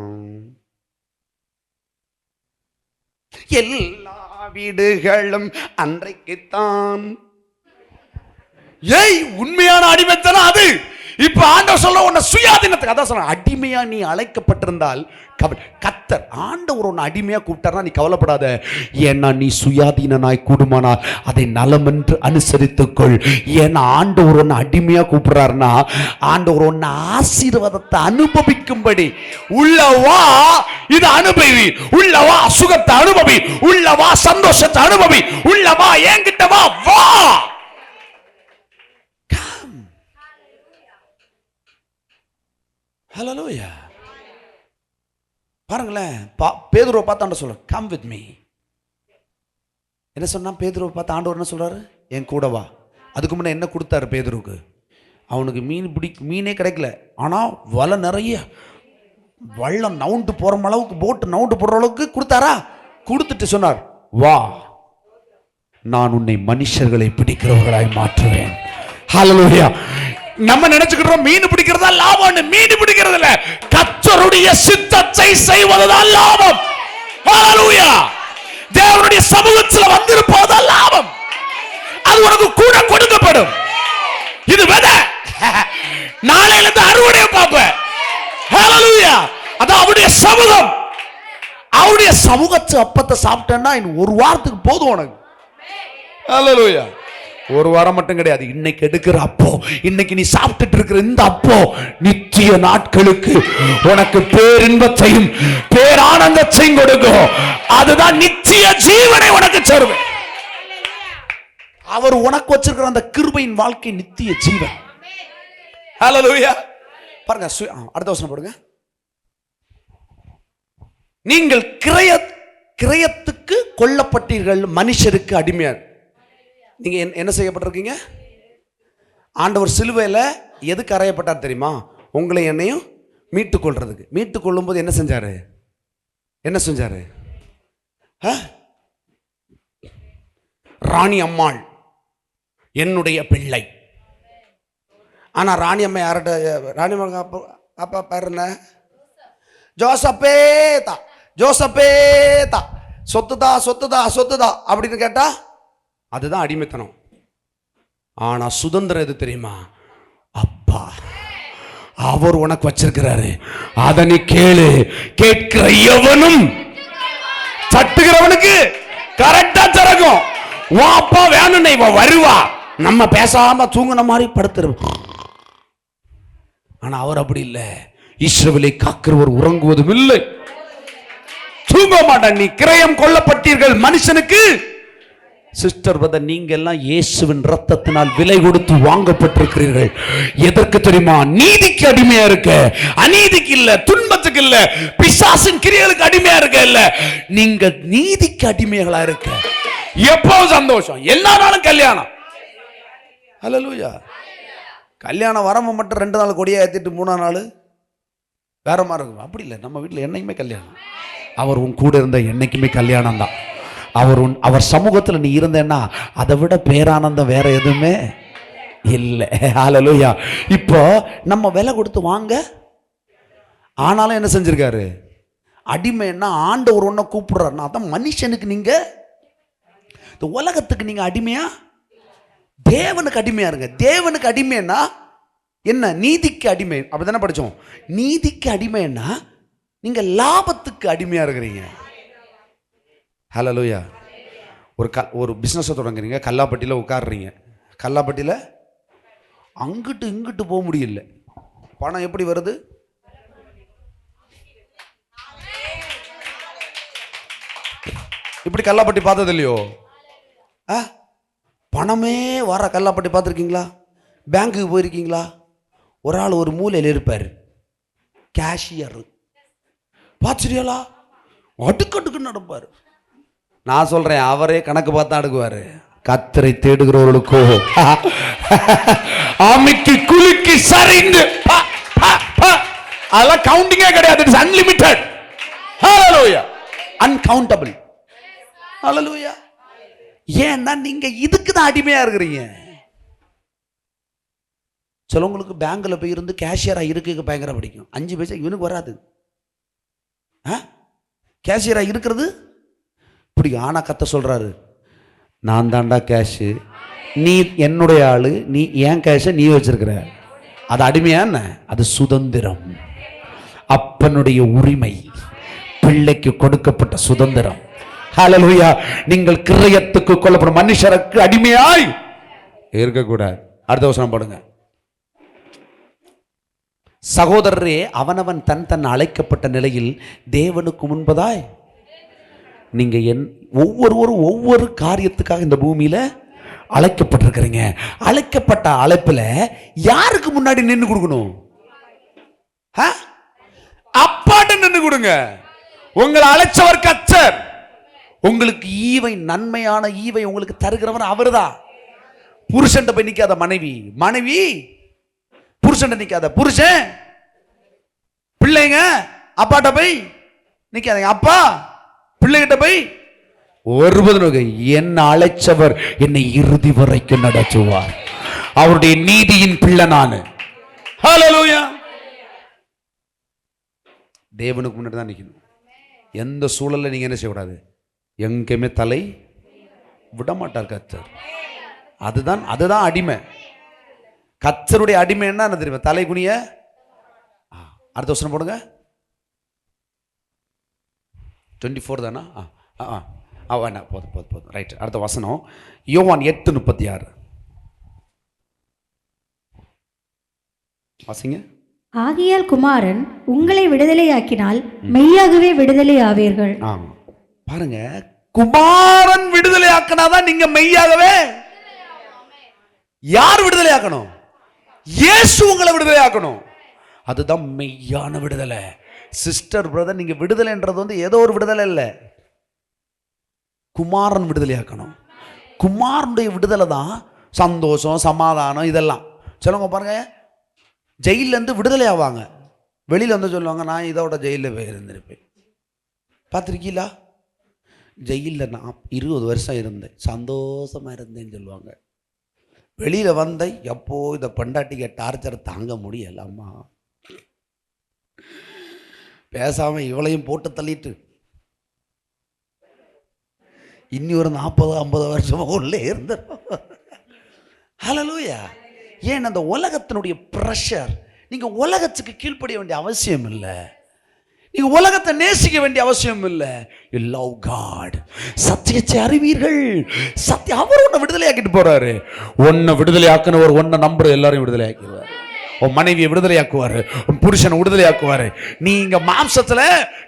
எல்லா வீடுகளும் அன்றைக்குத்தான். ஏய், உண்மையான அடிமைத்தனம் அது. இப்ப ஆண்டவர் சொல்ல உன்னை சுயாதீனத்துக்கு, அதான் சொல்ல, அடிமையா நீ அழைக்கப்பட்டிருந்தால் கத்தர் ஆண்டவர் உன்னை அடிமையா கூப்பிட்டார்னா நீ கவலைப்படாத. ஏன்னா நீ சுயாதீனாய் கூடுமானால் அதை நலம் என்று அனுசரித்துக்கொள். ஏன்னா ஆண்டவர் உன்னை அடிமையா கூப்பிடுறாருன்னா ஆண்டவர் உன்னை ஆசீர்வாதத்தை அனுபவிக்கும்படி உள்ளவா இது அனுபவி, உள்ளவா சுகத்தை அனுபவி, உள்ளவா சந்தோஷத்தை அனுபவி, உள்ளவா என்கிட்ட வா வா. ஹல்லேலூயா. பாருங்களேன், பேதுருவை பார்த்து ஆண்டவர் சொல்றார், கம் வித் மீ. என்ன சொன்னா? பேதுருவை பார்த்து ஆண்டவர் என்ன சொல்றாரு? என் கூட வா. அதுக்கு முன்னே என்ன கொடுத்தாரு பேதுருவுக்கு? அவனுக்கு மீனே கிடைக்கல, ஆனால் வலை நிறைய, வள்ளம் நவுண்டு போற அளவுக்கு, போட்டு நவுண்டு போடுற அளவுக்கு கொடுத்தாரா? கொடுத்துட்டு சொன்னார், வா, நான் உன்னை மனுஷர்களை பிடிக்கிறவர்களாய் மாற்றுவேன். ஹல்லேலூயா. நம்ம நினைச்சுக்கிறோம் மீன் பிடிக்கிறதா லாபம். மீன் பிடிக்கிறது இல்ல, கர்த்தருடைய சித்தத்தை செய்வதுதான் லாபம். ஹல்லேலூயா. தேவனுடைய சமூகத்தில் வந்திருப்பதுதான் லாபம். அது உனக்கு கூட கொடுக்கப்படும். இது விதை, நாளையில இருந்து அறுவடையை பார்ப்ப. ஹல்லேலூயா. அதான் அவருடைய சமூகம். அவருடைய சமூகத்தை அப்பத்தை சாப்பிட்டேன்னா இன்னும் ஒரு வாரத்துக்கு போதும் உனக்கு. ஹல்லேலூயா. ஒரு வாரம் மட்டும் கிடையாது, இன்னைக்கு எடுக்கிற அப்போ, இன்னைக்கு நீ சாப்பிட்டுட்டு இருக்கிற இந்த அப்போ நித்திய நாட்களுக்கு உனக்கு பேரின்பத்தையும் பேரானந்தத்தையும் கொடுக்கும். அதுதான் நித்திய ஜீவனை உனக்கு தருவேன். அவர் உனக்கு வச்சிருக்கிற அந்த கிருபையின் வாழ்க்கை நித்திய ஜீவன். ஹல்லேலூயா. பாருங்க, அடுத்த வசனம் போடுங்க. நீங்கள் கிரயத்துக்கு கொல்லப்பட்டீர்கள், மனுஷருக்கு அடிமையார். நீங்க என்ன செய்யப்பட்டிருக்கீங்க? ஆண்டவர் சிலுவையில் எதுக்கு அறையப்பட்டார் தெரியுமா? உங்களை என்னையும் மீட்டு கொள்றதுக்கு. மீட்டு கொள்ளும் போது என்ன செஞ்சாரு? என்ன செஞ்சாரு? ராணி அம்மாள் என்னுடைய பிள்ளை. ஆனா ராணி அம்மா யார்கிட்ட? ராணி அப்பா பேர் என்ன? ஜோசப்பேதா. ஜோசப்பேதா. சொத்துதா சொத்துதா சொத்துதா அப்படின்னு கேட்டா அதுதான் அடிமைத்தனம். ஆனா சுதந்திரம் எது தெரியுமா? அப்பா அவர் உனக்கு வச்சிருக்கிறாரு, அதை நீ கேளு. கேட்கிற எவனும் தட்டுகிறவனுக்கு கரெக்டா திறக்கும். உன் அப்பா வேணும்னு இவன் வருவா, நம்ம பேசாம தூங்குன மாதிரி படுத்துருவோம். ஆனா அவர் அப்படி இல்லை. இஸ்ரவேலை காக்கிறவர் உறங்குவதும் இல்லை, தூங்க மாட்டான். நீ கிரயம் கொல்லப்பட்டீர்கள் மனுஷனுக்கு. சிஸ்டர் பிரதர், நீங்க எல்லாம் இயேசுவின் ரத்தத்தினால் விலை கொடுத்து வாங்கப்பட்டிருக்கிறீர்கள். எதற்கு தெரியுமா? நீதிக்கு அடிமையா இருக்க, அநீதிக்கு இல்ல, துன்பத்துக்கு இல்ல, பிசாசின் கிரியைகளுக்கு அடிமையா இருக்க இல்ல, நீங்க நீதிக்கு அடிமைகளா இருக்க. எப்பவும் சந்தோஷம், எல்லா நாளும் கல்யாணம். ஹல்லேலூயா. கல்யாணம் வரம மட்டும் 2 நாள் கொடியா ஏத்திட்டு 3ஆம் நாள் வேற மாதிரி இருக்கும். அப்படி இல்லை, நம்ம வீட்டில் என்னைக்குமே கல்யாணம். அவர் உன் கூட இருந்த என்னைக்குமே கல்யாணம் தான். அவர் சமூகத்தில் நீ இருந்தேன்னா அதை விட பேரானந்தம் வேற எதுவுமே இல்லை. ஹல்லேலூயா. இப்போ நம்ம விலை கொடுத்து வாங்க, ஆனாலும் என்ன செஞ்சிருக்காரு? அடிமைன்னா ஆண்டவர் ஒன்றை கூப்பிடுறாருன்னா அதான் மனுஷனுக்கு. நீங்க இந்த உலகத்துக்கு நீங்க அடிமையா? தேவனுக்கு அடிமையா இருங்க. தேவனுக்கு அடிமைன்னா என்ன? நீதிக்கு அடிமை. அப்படிதானே படிச்சோம். நீதிக்கு அடிமைன்னா நீங்க லாபத்துக்கு அடிமையா இருக்கிறீங்க. ஹல்லேலூயா. ஒரு பிஸ்னஸை தொடங்குறீங்க, கல்லாப்பட்டியில் உட்காடுறீங்க. கல்லாப்பட்டியில் அங்கிட்டு இங்கிட்டு போக முடியல. பணம் எப்படி வருது? இப்படி கல்லாப்பட்டி பார்த்தது இல்லையோ? பணமே வர கல்லாப்பட்டி பார்த்துருக்கீங்களா? பேங்க்குக்கு போயிருக்கீங்களா? ஒரு ஆள் ஒரு மூலையில் இருப்பார், கேஷியர். பார்த்துறியாளா? அடுக்கடுக்குன்னு நடப்பார். நான் சொல்றேன், அவரே கணக்கு பார்த்தா அடுக்குவாரு. கத்தரை தேடுகிறவர்களுக்கோ ஆமைக்கு குலுக்கி சரிந்து அதெல்லாம் கவுண்டிங்கே கிடையாது. It's unlimited. ஹalleluya. அன்கவுண்டபிள். ஹalleluya. ஏன்னா நீங்க இதுக்கு தான் அடிமையா இருக்கிறீங்க. சிலவங்களுக்கு பேங்க்ல போய் இருந்து கேஷியரா இருக்க பயங்கர பிடிக்கும். 5 பைசா இவனுக்கு வராது. கேஷியரா இருக்கிறது பிடிக்கும். ஆனா கத்த சொல்றாரு, நான் தாண்டா கேஷு, நீ என்னுடைய ஆளு, நீ ஏன் கேஷ நீ வச்சிருக்கிற. அது அடிமையா என்ன? அது சுதந்திரம், அப்பனுடைய உரிமை, பிள்ளைக்கு கொடுக்கப்பட்ட சுதந்திரம். ஹalleluya. நீங்கள் கிரயத்துக்கு கொல்லப்படும் மனுஷருக்கு அடிமையாய் இருக்கக்கூடாது. அடுத்த வசனம் போடுங்க. சகோதரரே, அவனவன் தன் அழைக்கப்பட்ட நிலையில் தேவனுக்கு முன்பதாய் நீங்க ஒவ்வொருவரும் ஒவ்வொரு காரியத்துக்காக இந்த பூமியில அழைக்கப்பட்டிருக்கிறீங்க. அழைக்கப்பட்ட அழைப்புல யாருக்கு முன்னாடி நின்று கொடுக்கணும்? அப்பாட்ட நின்று கொடுங்க. உங்களை அழைச்சவர் கர்த்தர். உங்களுக்கு ஈவை, நன்மையான ஈவை உங்களுக்கு தருகிறவர் அவர்தான். புருஷன் போய் நிக்காத மனைவி, மனைவி புருஷன் நிக்காத புருஷன், பிள்ளைங்க அப்பாட்ட போய் நிக்காதீங்க, அப்பா பிள்ளைகிட்ட போய் ஒருபது. என்ன அழைச்சவர் என்னை இறுதி வரைக்கும் நடத்துவார். அவருடைய நீதியின் பிள்ளை நானு. ஹalleluya. தேவனுக்கு முன்னாடி தான் நிக்கணும். எந்த சூழல்ல நீங்க என்ன செய்யக்கூடாது? எங்கேயுமே தலை விட மாட்டார் கர்த்தர். அதுதான் அடிமை. கர்த்தருடைய அடிமை என்ன தெரியுமா? தலை குனிய. அடுத்த வசனம் போடுங்க. 24 தானா? வேண்டாம், போதும். ரைட். அடுத்த வசனம் யோவான் 8:36 வாசிங்க. ஆகியால் குமாரன் உங்களை விடுதலையாக்கினால் மெய்யாகவே விடுதலை ஆவீர்கள். பாருங்க, குமாரன் விடுதலை ஆக்கினாதான் நீங்க மெய்யாகவே. யார் விடுதலை ஆக்கணும்? இயேசு உங்களை விடுதலை ஆக்கணும். அதுதான் மெய்யான விடுதலை. சிஸ்டர், பிரதர், நீங்க விடுதலைன்றது ஏதோ ஒரு விடுதலை இல்லை. குமாரன் விடுதலை ஆக்கணும். குமாரனுடைய விடுதலை தான் சந்தோஷம், சமாதானம், இதெல்லாம். சொல்லுங்க பாருங்க, ஜெயில இருந்து விடுதலை ஆவாங்க, வெளியில வந்து சொல்லுவாங்க, நான் இதோட ஜெயிலில் போய் இருந்திருப்பேன். பார்த்துருக்கீங்களா? ஜெயிலில் நான் 20 வருஷம் இருந்தேன், சந்தோஷமா இருந்தேன்னு சொல்லுவாங்க. வெளியில வந்த எப்போ இதை பொண்டாட்டிக்கு டார்ச்சர் தாங்க முடியல, அம்மா பேசாம இவளையும் போட்டு தள்ளிட்டு இன்னி ஒரு 40-50 வருஷமா உள்ளே இருந்தோம். ஹalleluya. ஏன் அந்த உலகத்தினுடைய பிரஷர். நீங்க உலகத்துக்கு கீழ்ப்படிய வேண்டிய அவசியம் இல்லை. நீங்க உலகத்தை நேசிக்க வேண்டிய அவசியம் இல்லை. You love God. சத்தியத்தை அறிவீர்கள். சத்தியம் அவர் உன்னை விடுதலை ஆக்கிட்டு போறாரு. உன்னை விடுதலை ஆக்கினவர் உன்னை நம்புற எல்லாரையும் விடுதலை ஆக்கிடுவார். உன் மனைவியை விடுதலை ஆக்குவாரு, உன் புருஷனை விடுதலை ஆக்குவாரு. நீங்க மாம்சத்துல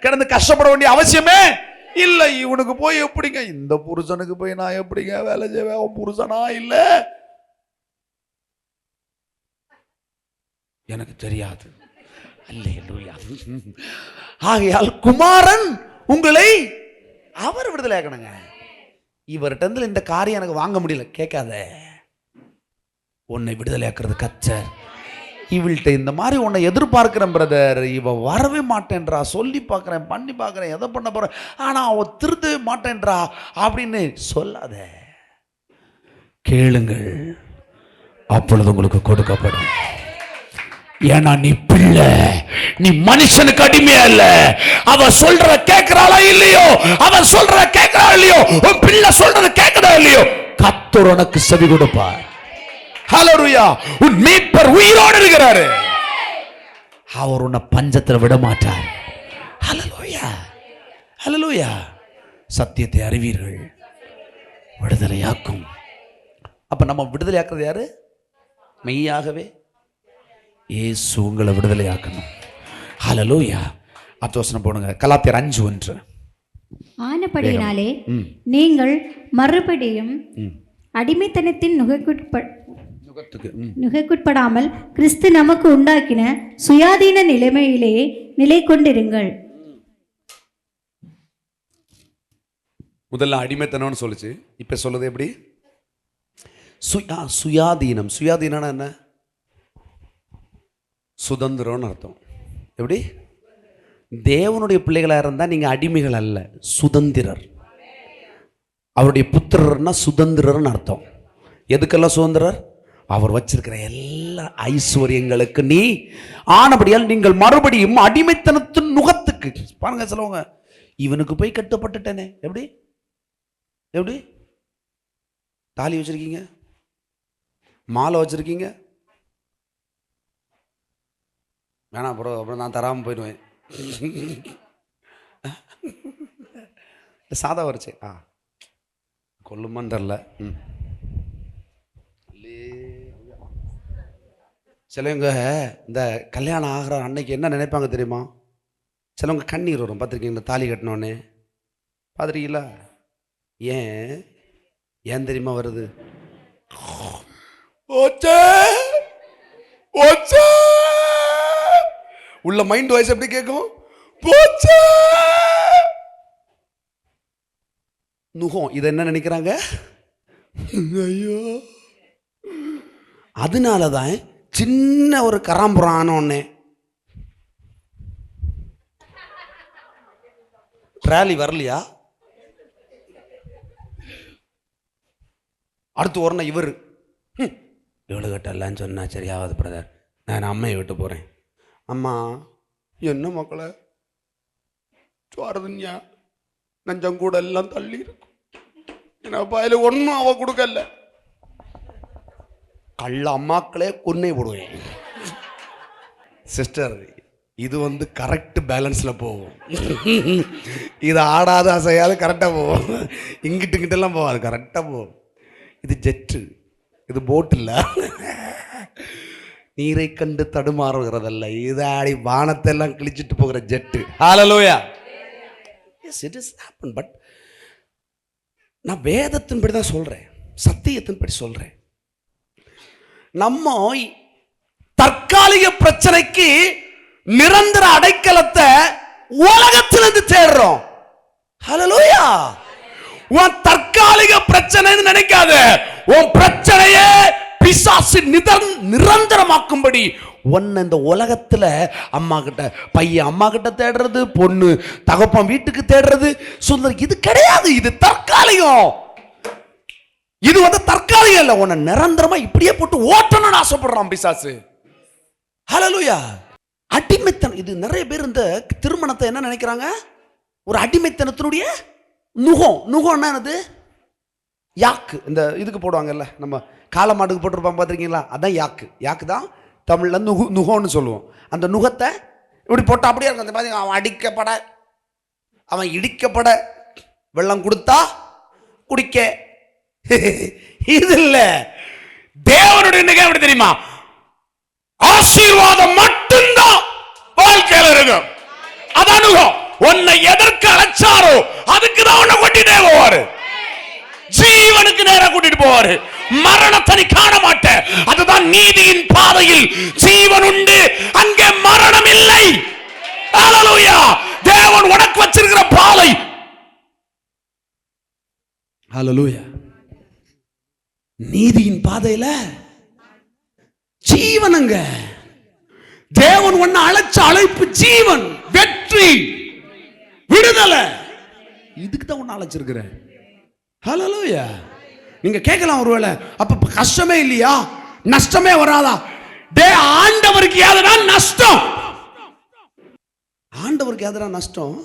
கிடந்து கஷ்டப்பட வேண்டிய அவசியமே இல்லை. இவனுக்கு போய் எப்படிங்க, இந்த புருஷனுக்கு போய் நான் எப்படிங்க வேலை செய்வேன்? உன் புருஷனா இல்ல எனக்கு தெரியாது. அல்லேலூயா. ஆகையால் குமாரன் உங்களை அவர் விடுதலை ஆக்கணுங்க. இவர்கிட்ட இந்த காரியம் எனக்கு வாங்க முடியல கேட்காத. உன்னை விடுதலை ஆக்குறது கர்த்தர். இவள்கிட்ட இந்த மாதிரி உன்னை எதிர்பார்க்கிறேன் பிரதர், இவ வரவே மாட்டேன்றா, சொல்லி பார்க்குறேன், பண்ணி பார்க்குறேன், எதை பண்ண போறேன், ஆனா அவ திருத்தவே மாட்டேன்றா அப்படின்னு சொல்லாத. கேளுங்கள், அப்பொழுது உங்களுக்கு கொடுக்கப்படும். ஏன்னா நீ பிள்ளை, நீ மனுஷனுக்கு அடிமையா இல்ல. அவ சொல்றத கேட்கிறாளா இல்லையோ, அவன் சொல்றத கேட்கிறா இல்லையோ, உன் பிள்ளை சொல்றத கேட்கிறா இல்லையோ, கர்த்தர் உனக்கு செவி கொடுப்பார். ஹalleluya. உன் மீட்பர் உயிரோடு இருக்கிறாரு. அவர் உன்னை பஞ்சத்தில் விட மாட்டார். ஹalleluya. ஹalleluya. சத்தியத்தை அறிவீர்கள், விடுதலையாக்கும். அப்ப நம்ம விடுதலையாக்குறது யாரு? மெய்யாகவே இயேசு உங்களை விடுதலையாக்கணும். ஹalleluya. அடுத்த வசனம் போடுங்க. கலாத்தியர் 5:1. ஆனபடியினாலே நீங்கள் மறுபடியும் அடிமைத்தனத்தின் நுகைக்குட்படாமல் கிறிஸ்து நமக்கு உண்டாக்கின சுயாதீன நிலைமையிலேயே நிலை கொண்டிருங்கள். முதல்ல அடிமைத்தனம்னு சொல்லுச்சு, இப்ப சொல்லுது எப்படி? சுயாதீனம். சுயாதீனம் என்ன? சுதந்திரம்னு அர்த்தம். எப்படி? தேவனுடைய பிள்ளைகளாக இருந்தால் நீங்கள் அடிமைகள் அல்ல, சுதந்திரர். அவருடைய புத்திரர்னா சுதந்திரர்னு அர்த்தம். எதுக்கெல்லாம் சுதந்திரர்? அவர் வச்சிருக்கிற எல்லா ஐஸ்வர்யங்களுக்கு நீ ஆனபடியால் நீங்கள் மறுபடியும் அடிமைத்தனத்தின் நுகத்துக்கு. பாருங்க, சொல்லுவாங்க இவனுக்கு போய் கட்டுப்பட்டுட்டேனே. எப்படி? எப்படி? தாலி வச்சிருக்கீங்க, மாலை வச்சிருக்கீங்க, வேணாம் ப்ரோ அப்புறம் நான் தராமல் போயிடுவேன். சாதா வரைச்சு கொல்லுமான்னு தெரில. சிலவங்க இந்த கல்யாணம் ஆகிற அன்னைக்கு என்ன நினைப்பாங்க தெரியுமா? சிலவங்க கண்ணீர் வரும், பார்த்துருக்கீங்களா? தாலி கட்டினோடனே பார்த்துருக்கீங்களா? ஏன் தெரியுமா வருது? உள்ள மைண்ட் வாய்ஸ் எப்படி கேட்கும்? நுகம். இதை என்ன நினைக்கிறாங்க? ஐயோ, அதனாலதான் சின்ன ஒரு கராம்புரம் ஆனோடனே ட்ராலி வரலையா? அடுத்து வரணும் இவர் எவ்வளோ கட்டலான்னு சொன்னா சரியாவது பிரதர், நான் அம்மையை விட்டு போகிறேன். அம்மா என்ன மக்களை சுவாரது냐 நஞ்சங்கூட எல்லாம் தள்ளி இருக்கும், எனக்கு பாயில ஒன்றும் அவ கொடுக்கல. கள்ள அம்மாக்களே கொன்னே போடுவேன். சிஸ்டர், இது கரெக்ட் பேலன்ஸில் போகும். இது ஆடாத அசையாது கரெக்டாக போகும். இங்கிட்டு இங்கிட்டெல்லாம் போகாது, கரெக்டாக போகும். இது ஜெட்டு, இது போட் இல்லை. நீரை கண்டு தடுமாறுகிறதல்ல, இது ஆடி வானத்தெல்லாம் கிழிச்சிட்டு போகிற jet. Hallelujah. Yes, it is happen. But நான் வேதத்தின்படி தான் சொல்றேன், சத்தியத்தின்படி சொல்றேன். நம்ம தற்காலிக பிரச்சனைக்கு நிரந்தர அடைக்கலத்தை உலகத்திலிருந்து தேடுறோம். ஹல்லேலூயா. உன் தற்காலிக பிரச்சனைன்னு நினைக்காத, உன் பிரச்சனையே பிசாசு நிரந்தரமாக்கும்படி ஒன்னு இந்த உலகத்துல அம்மா கிட்ட பையன் அம்மா கிட்ட தேடுறது, பொண்ணு தகப்பன் வீட்டுக்கு தேடுறது, சுந்தர், இது கிடையாது. இது தற்காலிகம். இது தற்காலிகம் இல்ல, உன்னை நிரந்தரமா இப்படியே போட்டு ஓட்டணும்னு ஆசைப்படுறான் பிசாசு. ஹல்லேலூயா. அடிமைத்தனம். இது நிறைய பேர் இந்த திருமணத்தை என்ன நினைக்கிறாங்க? ஒரு அடிமைத்தனத்தினுடைய நுகம். நுகம்னா என்னது? யாக்கு. இந்த இதுக்கு போடுவாங்கல்ல, நம்ம காளை மாட்டுக்கு போட்டிருப்பாங்க, பார்த்துருக்கீங்களா? அதான் யாக்கு. யாக்கு தான் தமிழ்ல நுகம்னு சொல்லுவோம். அந்த நுகத்தை இப்படி போட்டா அப்படியே இருக்கும். அந்த மாதிரி அவன் அடிக்கப்பட, அவன் இடிக்கப்பட, வெள்ளம் கொடுத்தா குடிக்க. இது இல்ல தேவனுடைய நிகழ்வு. எப்படி தெரியுமா? ஆசீர்வாதம் மட்டும்தான் வாழ்க்கையில இருக்கும். அதான் நுகம். உன்னை எதற்கு அழைச்சாரோ அதுக்கு தான் உன்னை கூட்டிட்டே போவாரு. ஜீவனுக்கு நேரா கூட்டிட்டு போவாரு. மரணத்தை நீ காண மாட்ட. அதுதான் நீதியின் பாதையில் ஜீவன் உண்டு, அங்கே மரணம் இல்லை. ஹல்லேலூயா. தேவன் உனக்கு வச்சிருக்கிற பாதை. ஹல்லேலூயா. நீதியின் பாதையில ஜீவனுங்க. தேவன் உன்னை அழைச்ச அழைப்பு ஜீவன், வெற்றி, விடுதலை. இதுக்கு தான் உன்னை அழைச்சிருக்கிற. ஹல்லேலூயா. நீங்க கேட்கலாம், ஒருவேளை அப்ப கஷ்டமே இல்லையா, நஷ்டமே வராதா? ஆண்டவருக்கு யாதனா நஷ்டம்? ஆண்டவருக்கு யாதனா நஷ்டம்?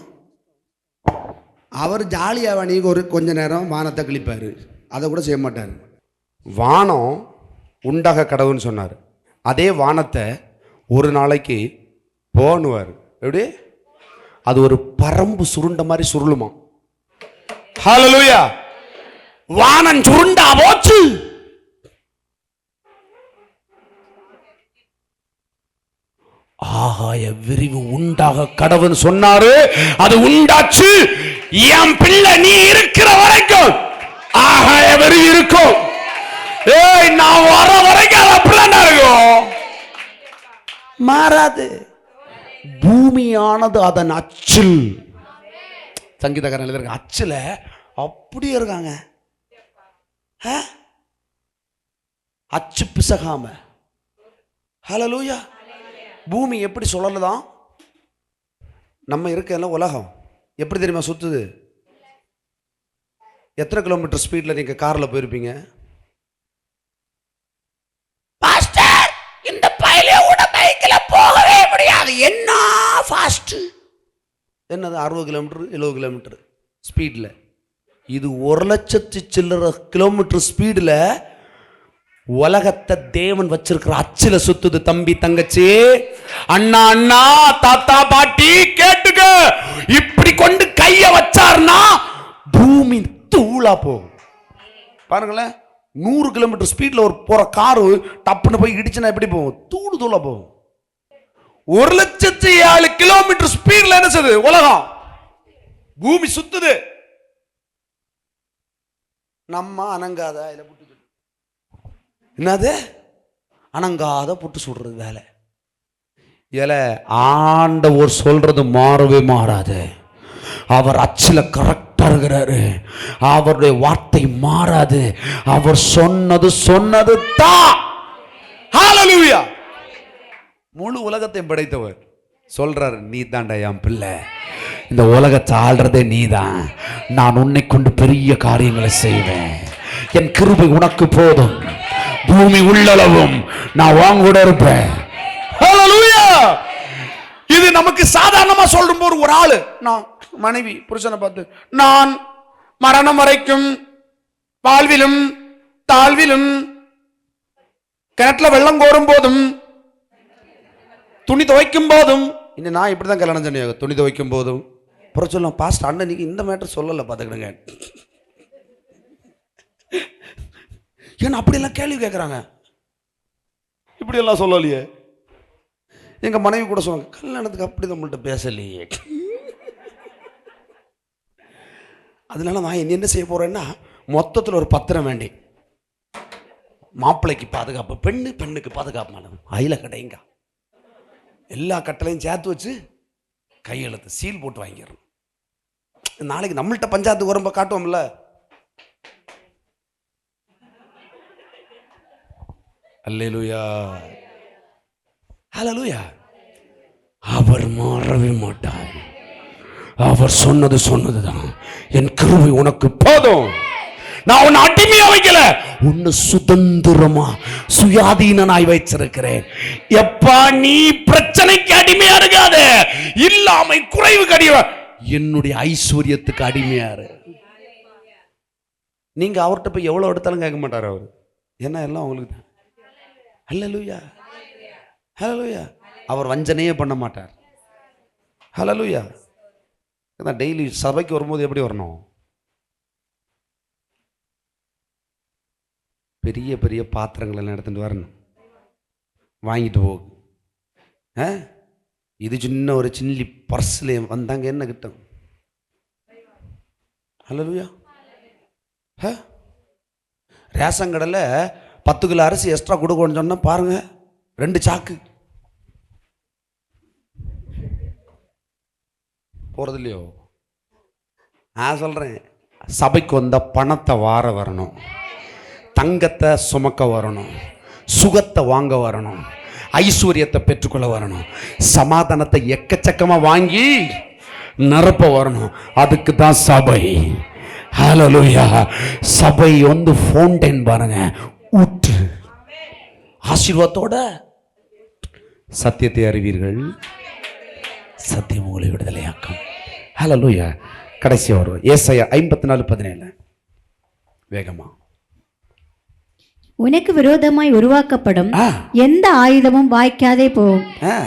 அவர் ஜாலியா நீங்க ஒரு கொஞ்ச நேரம் வானத்தை கிழிப்பாரு, அதை கூட செய்ய மாட்டாரு. வானம் உண்டாக கடவுன்னு சொன்னார். அதே வானத்தை ஒரு நாளைக்கு போனுவார். எப்படி? அது ஒரு பரம்பு சுருண்ட மாதிரி சுருளுமா. ஹல்லேலூயா. வானம் சுருண்டா போச்சு. ஆகாய விரிவு உண்டாக கடவுள் சொன்னாரு, அது உண்டாச்சு. என் பிள்ளை நீ இருக்கிற வரைக்கும் ஆகாய விரிவு இருக்கும். ஏய், நான் வர வரைக்கும் அது அப்படிதான் இருக்கும், மாறாது. பூமியானது அதன் அச்சில், சங்கீதக்காரன் எழுதிருக்க அச்சில் அப்படியே இருக்காங்க. அச்சு பிசகாம. ஹல்லேலூயா. பூமி எப்படி சொல்லலாம்? நம்ம இருக்க உலகம் எப்படி தெரியுமா சுத்துது? எத்தனை கிலோமீட்டர் ஸ்பீட்ல நீங்க கார்ல போயிருப்பீங்க? பாஸ்டர், இந்த பையிலே உட பைக்ல போகவே முடியாது, என்ன ஃபாஸ்ட். என்னது 60 கிலோமீட்டர் 70 கிலோமீட்டர் ஸ்பீட்ல. இது 1,00,000 சில்லற கிலோமீட்டர் ஸ்பீட்ல உலகத்தை தேவன் வச்சிருக்கிற அச்சில சுத்துது. தம்பி, தங்கச்சி, அண்ணா, அண்ணா, தாத்தா, பாட்டி, கேட்டுக்க. இப்படி கொண்டு கைய வச்சார்னா பூமி தூளா போகும். பாருங்களேன், 100 கிலோமீட்டர் ஸ்பீட்ல ஒரு போற காரு டப்புன்னு போய் இடிச்சுனா எப்படி போகும்? தூள் தூளா போகும். 1,00,007 கிலோமீட்டர் ஸ்பீட்ல என்ன செய்யுது உலகம்? பூமி சுத்துது. நம்ம அனங்காத என்னது? அனங்காத புட்டு சுடுறது வேலை. ஏல, ஆண்டவர் சொல்றது மாறவே மாறாது. அவர் அச்சில கரெக்டா இருக்கிறாரு. அவருடைய வார்த்தை மாறாது. அவர் சொன்னது தான். ஹல்லேலூயா. முழு உலகத்தையும் படைத்தவர் சொல்றாரு, நீ தாண்டா என் பிள்ளை, இந்த உலகத்தை ஆள்றதே நீதான். நான் உன்னை கொண்டு பெரிய காரியங்களை செய்வேன். என் கிருபை உனக்கு போதும். பூமி உள்ளளவும் நான் வாங்கூட இருப்பேன். ஹல்லேலூயா. இது நமக்கு சாதாரணமா சொல்லும் போது ஒரு ஆளு, நான் மனைவி புருஷனை பார்த்து, நான் மரணம் வரைக்கும் வாழ்விலும் தாழ்விலும் கிணற்றுல வெள்ளம் கோரும் போதும் துணி துவைக்கும் போதும், இன்னும் நான் இப்படிதான் கல்யாணம் சொன்னேன், துணி துவைக்கும் போதும். அப்புறம் சொல்லலாம், பாஸ்ட் அண்ணன் நீங்க இந்த மேட்டர் சொல்லல பாத்துக்கிடுங்க. ஏன்னா அப்படியெல்லாம் கேள்வி கேட்குறாங்க. இப்படியெல்லாம் சொல்லலையே. எங்க மனைவி கூட சொன்னாங்க, கல்யாணத்துக்கு அப்படி நம்மள்ட்ட பேசலையே. அதனால நான் என்ன செய்ய போறேன்னா, மொத்தத்தில் ஒரு பத்திரம் வேண்டி, மாப்பிள்ளைக்கு பாதுகாப்பு, பெண்ணுக்கு பாதுகாப்பு, மேடம் அயில கடைங்க எல்லா கட்டளையும் சேர்த்து வச்சு கையெழுத்து சீல் போட்டு வாங்கிடணும். நாளைக்கு நம்மள்ட்ட பஞ்சாயத்துக்கு வரும்போது காட்டுவோம்ல. அல்லேலூயா, ஹல்லேலூயா. அவர் மாறவே மாட்டார். அவர் சொன்னதுதான். என் கிருபை உனக்கு போதும். நான் உன்னை அடிமையா வைக்கல, உன்னை சுதந்திரமா சுயாதீனாய் வைச்சிருக்கிறேன். எப்பா நீ பிரச்சனைக்கு அடிமையா இருக்காத, இல்லாமை குறைவுக்கு அடிமை, என்னுடைய ஐஸ்வர்யத்துக்கு அடிமையா இரு. நீங்க அவர்கிட்ட போய் எவ்வளவு எடுத்தாலும் கேட்க மாட்டார் அவர். என்ன எல்லாம் உங்களுக்கு தான். ஹல்லேலூயா, ஹல்லேலூயா. அவர் வஞ்சனையே பண்ண மாட்டார். ஹல்லேலூயா. டெய்லி சபைக்கு வரும்போது எப்படி வரணும்? பெரிய பெரிய பாத்திரங்கள் எல்லாம் எடுத்துட்டு வரணும், வாங்கிட்டு போகும். இது சின்ன ஒரு சின்னி பர்ஸ்ல வந்தாங்க என்ன கிட்டும்? ஹல்லேலூயா. ரேஷன் கடையில் 10 கிலோ அரிசி எக்ஸ்ட்ரா கொடுக்கணும்னு சொன்னா பாருங்க, 2 சாக்கு போறது இல்லையோ. நான் சொல்றேன், சபைக்கு வந்த பணத்தை வார வரணும், தங்கத்தை சுமக்க வரணும், சுகத்தை வாங்க வரணும், ஐஸ்வர்யத்தை பெற்றுக்கொள்ள வரணும், சமாதானத்தை எக்கச்சக்கமா வாங்கி நிரப்ப வரணும். அதுக்கு தான் சபை. ஹல்லேலூயா. சபை ஃபவுண்டைன் பாருங்க, ஊற்று. ஆசீர்வாதத்தோட சத்தியத்தை அறிவீர்கள், சத்தியம் உங்களை விடுதலையாக்கும். ஹல்லேலூயா. கடைசியா வருவோம், ஏசாயா 54:17. வேகமா. உனக்கு விரோதமாய் உருவாக்கப்படும் எந்த ஆயுதமும் வாய்க்காதே போகும்.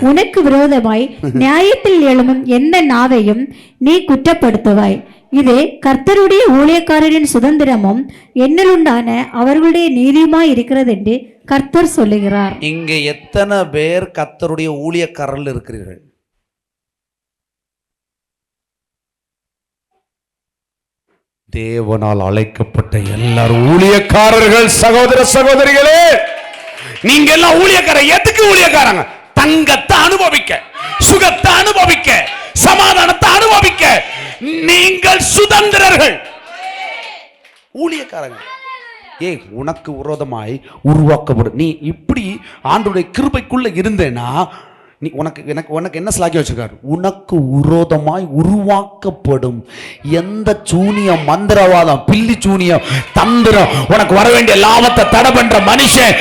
உனக்கு விரோதமாய் நியாயத்தில் எழும்பும் எந்த நாவையும் நீ குற்றப்படுத்துவாய். இது கர்த்தருடைய ஊழியக்காரரின் சுதந்திரமும் என்னலுண்டான அவர்களுடைய நீதியுமாய் இருக்கிறது என்று கர்த்தர் சொல்லுகிறார். இங்க எத்தனை பேர் கர்த்தருடைய ஊழியக்காரர்கள் இருக்கிறீர்கள்? தேவனால் அழைக்கப்பட்ட எல்லாரும் ஊழியக்காரர்கள். சகோதர சகோதரிகளே, நீங்க எல்லாம் ஊழியக்காரர். எதுக்கு ஊழியக்காரங்க? தங்கத்தை அனுபவிக்க, சுகத்தை அனுபவிக்க, சமாதானத்தை அனுபவிக்க. நீங்கள் சுதந்திரர்கள், ஊழியக்காரர்கள். ஏய், உனக்கு விரோதமாய் உருவாக்கப்படும். நீ இப்படி ஆண்டவருடைய கிருபைக்குள்ள இருந்தேனா நீ உனக்கு என்ன ஸ்லாக்கி வச்சிருக்காரு? உனக்கு விரோதமாய் உருவாக்கப்படும் எந்த சூனியம், மந்திரவாதம், பில்லி சூனியம், தந்திரம், உனக்கு வர வேண்டிய லாபத்தை தடை பண்ற மனுஷன்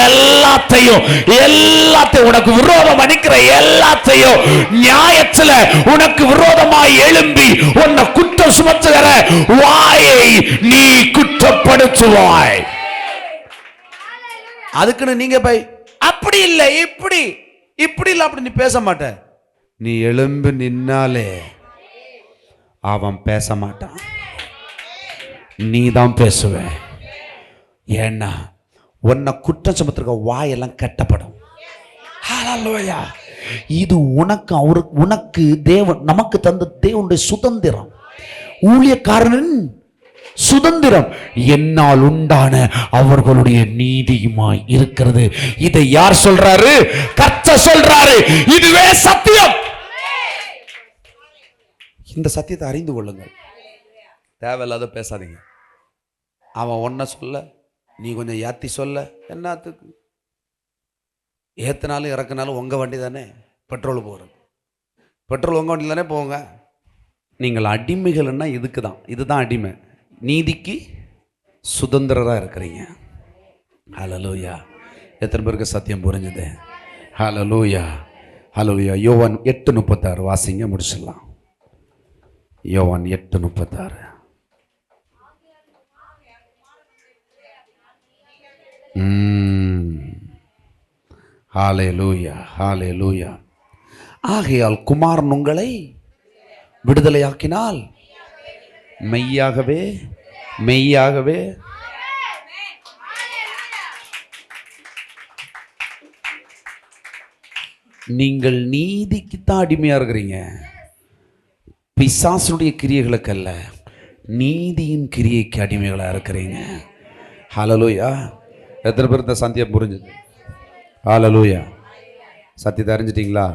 எல்லாத்தையும் உனக்கு விரோதம் அடிக்கிற எல்லாத்தையும் நியாயத்துல உனக்கு விரோதமாய் எழும்பி உன்னை குற்றம் சுமத்துகிற வாயை நீ குற்றப்படுத்துவாய். அதுக்குன்னு நீங்க போய் அப்படி இல்லை இப்படி இல்லை அப்படி நீ பேச மாட்ட. நீ எழும்பி நின்னாலே அவன் பேச மாட்டான், நீ தான் பேசுவ. ஏன்னா உன்னை குற்றம் சுமத்திருக்க வாயெல்லாம் கட்டப்படும். ஹல்லேலூயா. இது உனக்கு தேவன் நமக்கு தந்த தேவனுடைய சுதந்திரம், ஊழியக்காரனின் சுதந்திரம். என்னால் உண்டான அவர்களுடைய நீதியுமாய் இருக்கிறது. இதை யார் சொல்றாரு? கர்த்தர் சொல்றாரு. இதுவே சத்தியம். இந்த சத்தியத்தை அறிந்து கொள்ளுங்கள். தேவையில்லாத பேசாதீங்க. அவன் ஒன்ன சொல்ல, நீ கொஞ்சம் ஏத்தி சொல்ல, என்னத்துக்கு? ஏத்தினாலும் இறக்குனாலும் உங்க வண்டி தானே, பெட்ரோல் போகிறது. பெட்ரோல் உங்க வண்டியில் தானே போங்க. நீங்கள் அடிமைகள்னா இதுக்கு தான், இதுதான் அடிமை. நீதிக்கு சுதந்திரராக இருக்கிறீங்க. ஹல்லேலூயா. எத்தனை பேருக்கு சத்தியம் புரிஞ்சுது? ஹல்லேலூயா, ஹல்லேலூயா. யோவான் 8:36 வாசிங்க, முடிச்சிடலாம். யோவான் 8:36. ஹல்லேலூயா, ஹல்லேலூயா. ஆகையால் குமாரன் உங்களை விடுதலையாக்கினால் மெய்யாகவே நீங்கள் நீதிக்குத்தான் அடிமையா இருக்கிறீங்க, பிசாசுடைய கிரியைகளுக்கு அல்ல, நீதியின் கிரியைக்கு அடிமைகளா இருக்கிறீங்க. ஹல்லேலூயா. எத்தனை பேர் இந்த சத்தியம் புரிஞ்சுது? ஹல்லேலூயா. சத்தியத்தை அறிஞ்சிட்டீங்களா?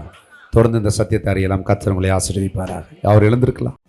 தொடர்ந்து இந்த சத்தியத்தை அறியலாம். கர்த்தர் உங்களை ஆசீர்வதிப்பாராக. அவர் எழுந்திருக்கலாம்.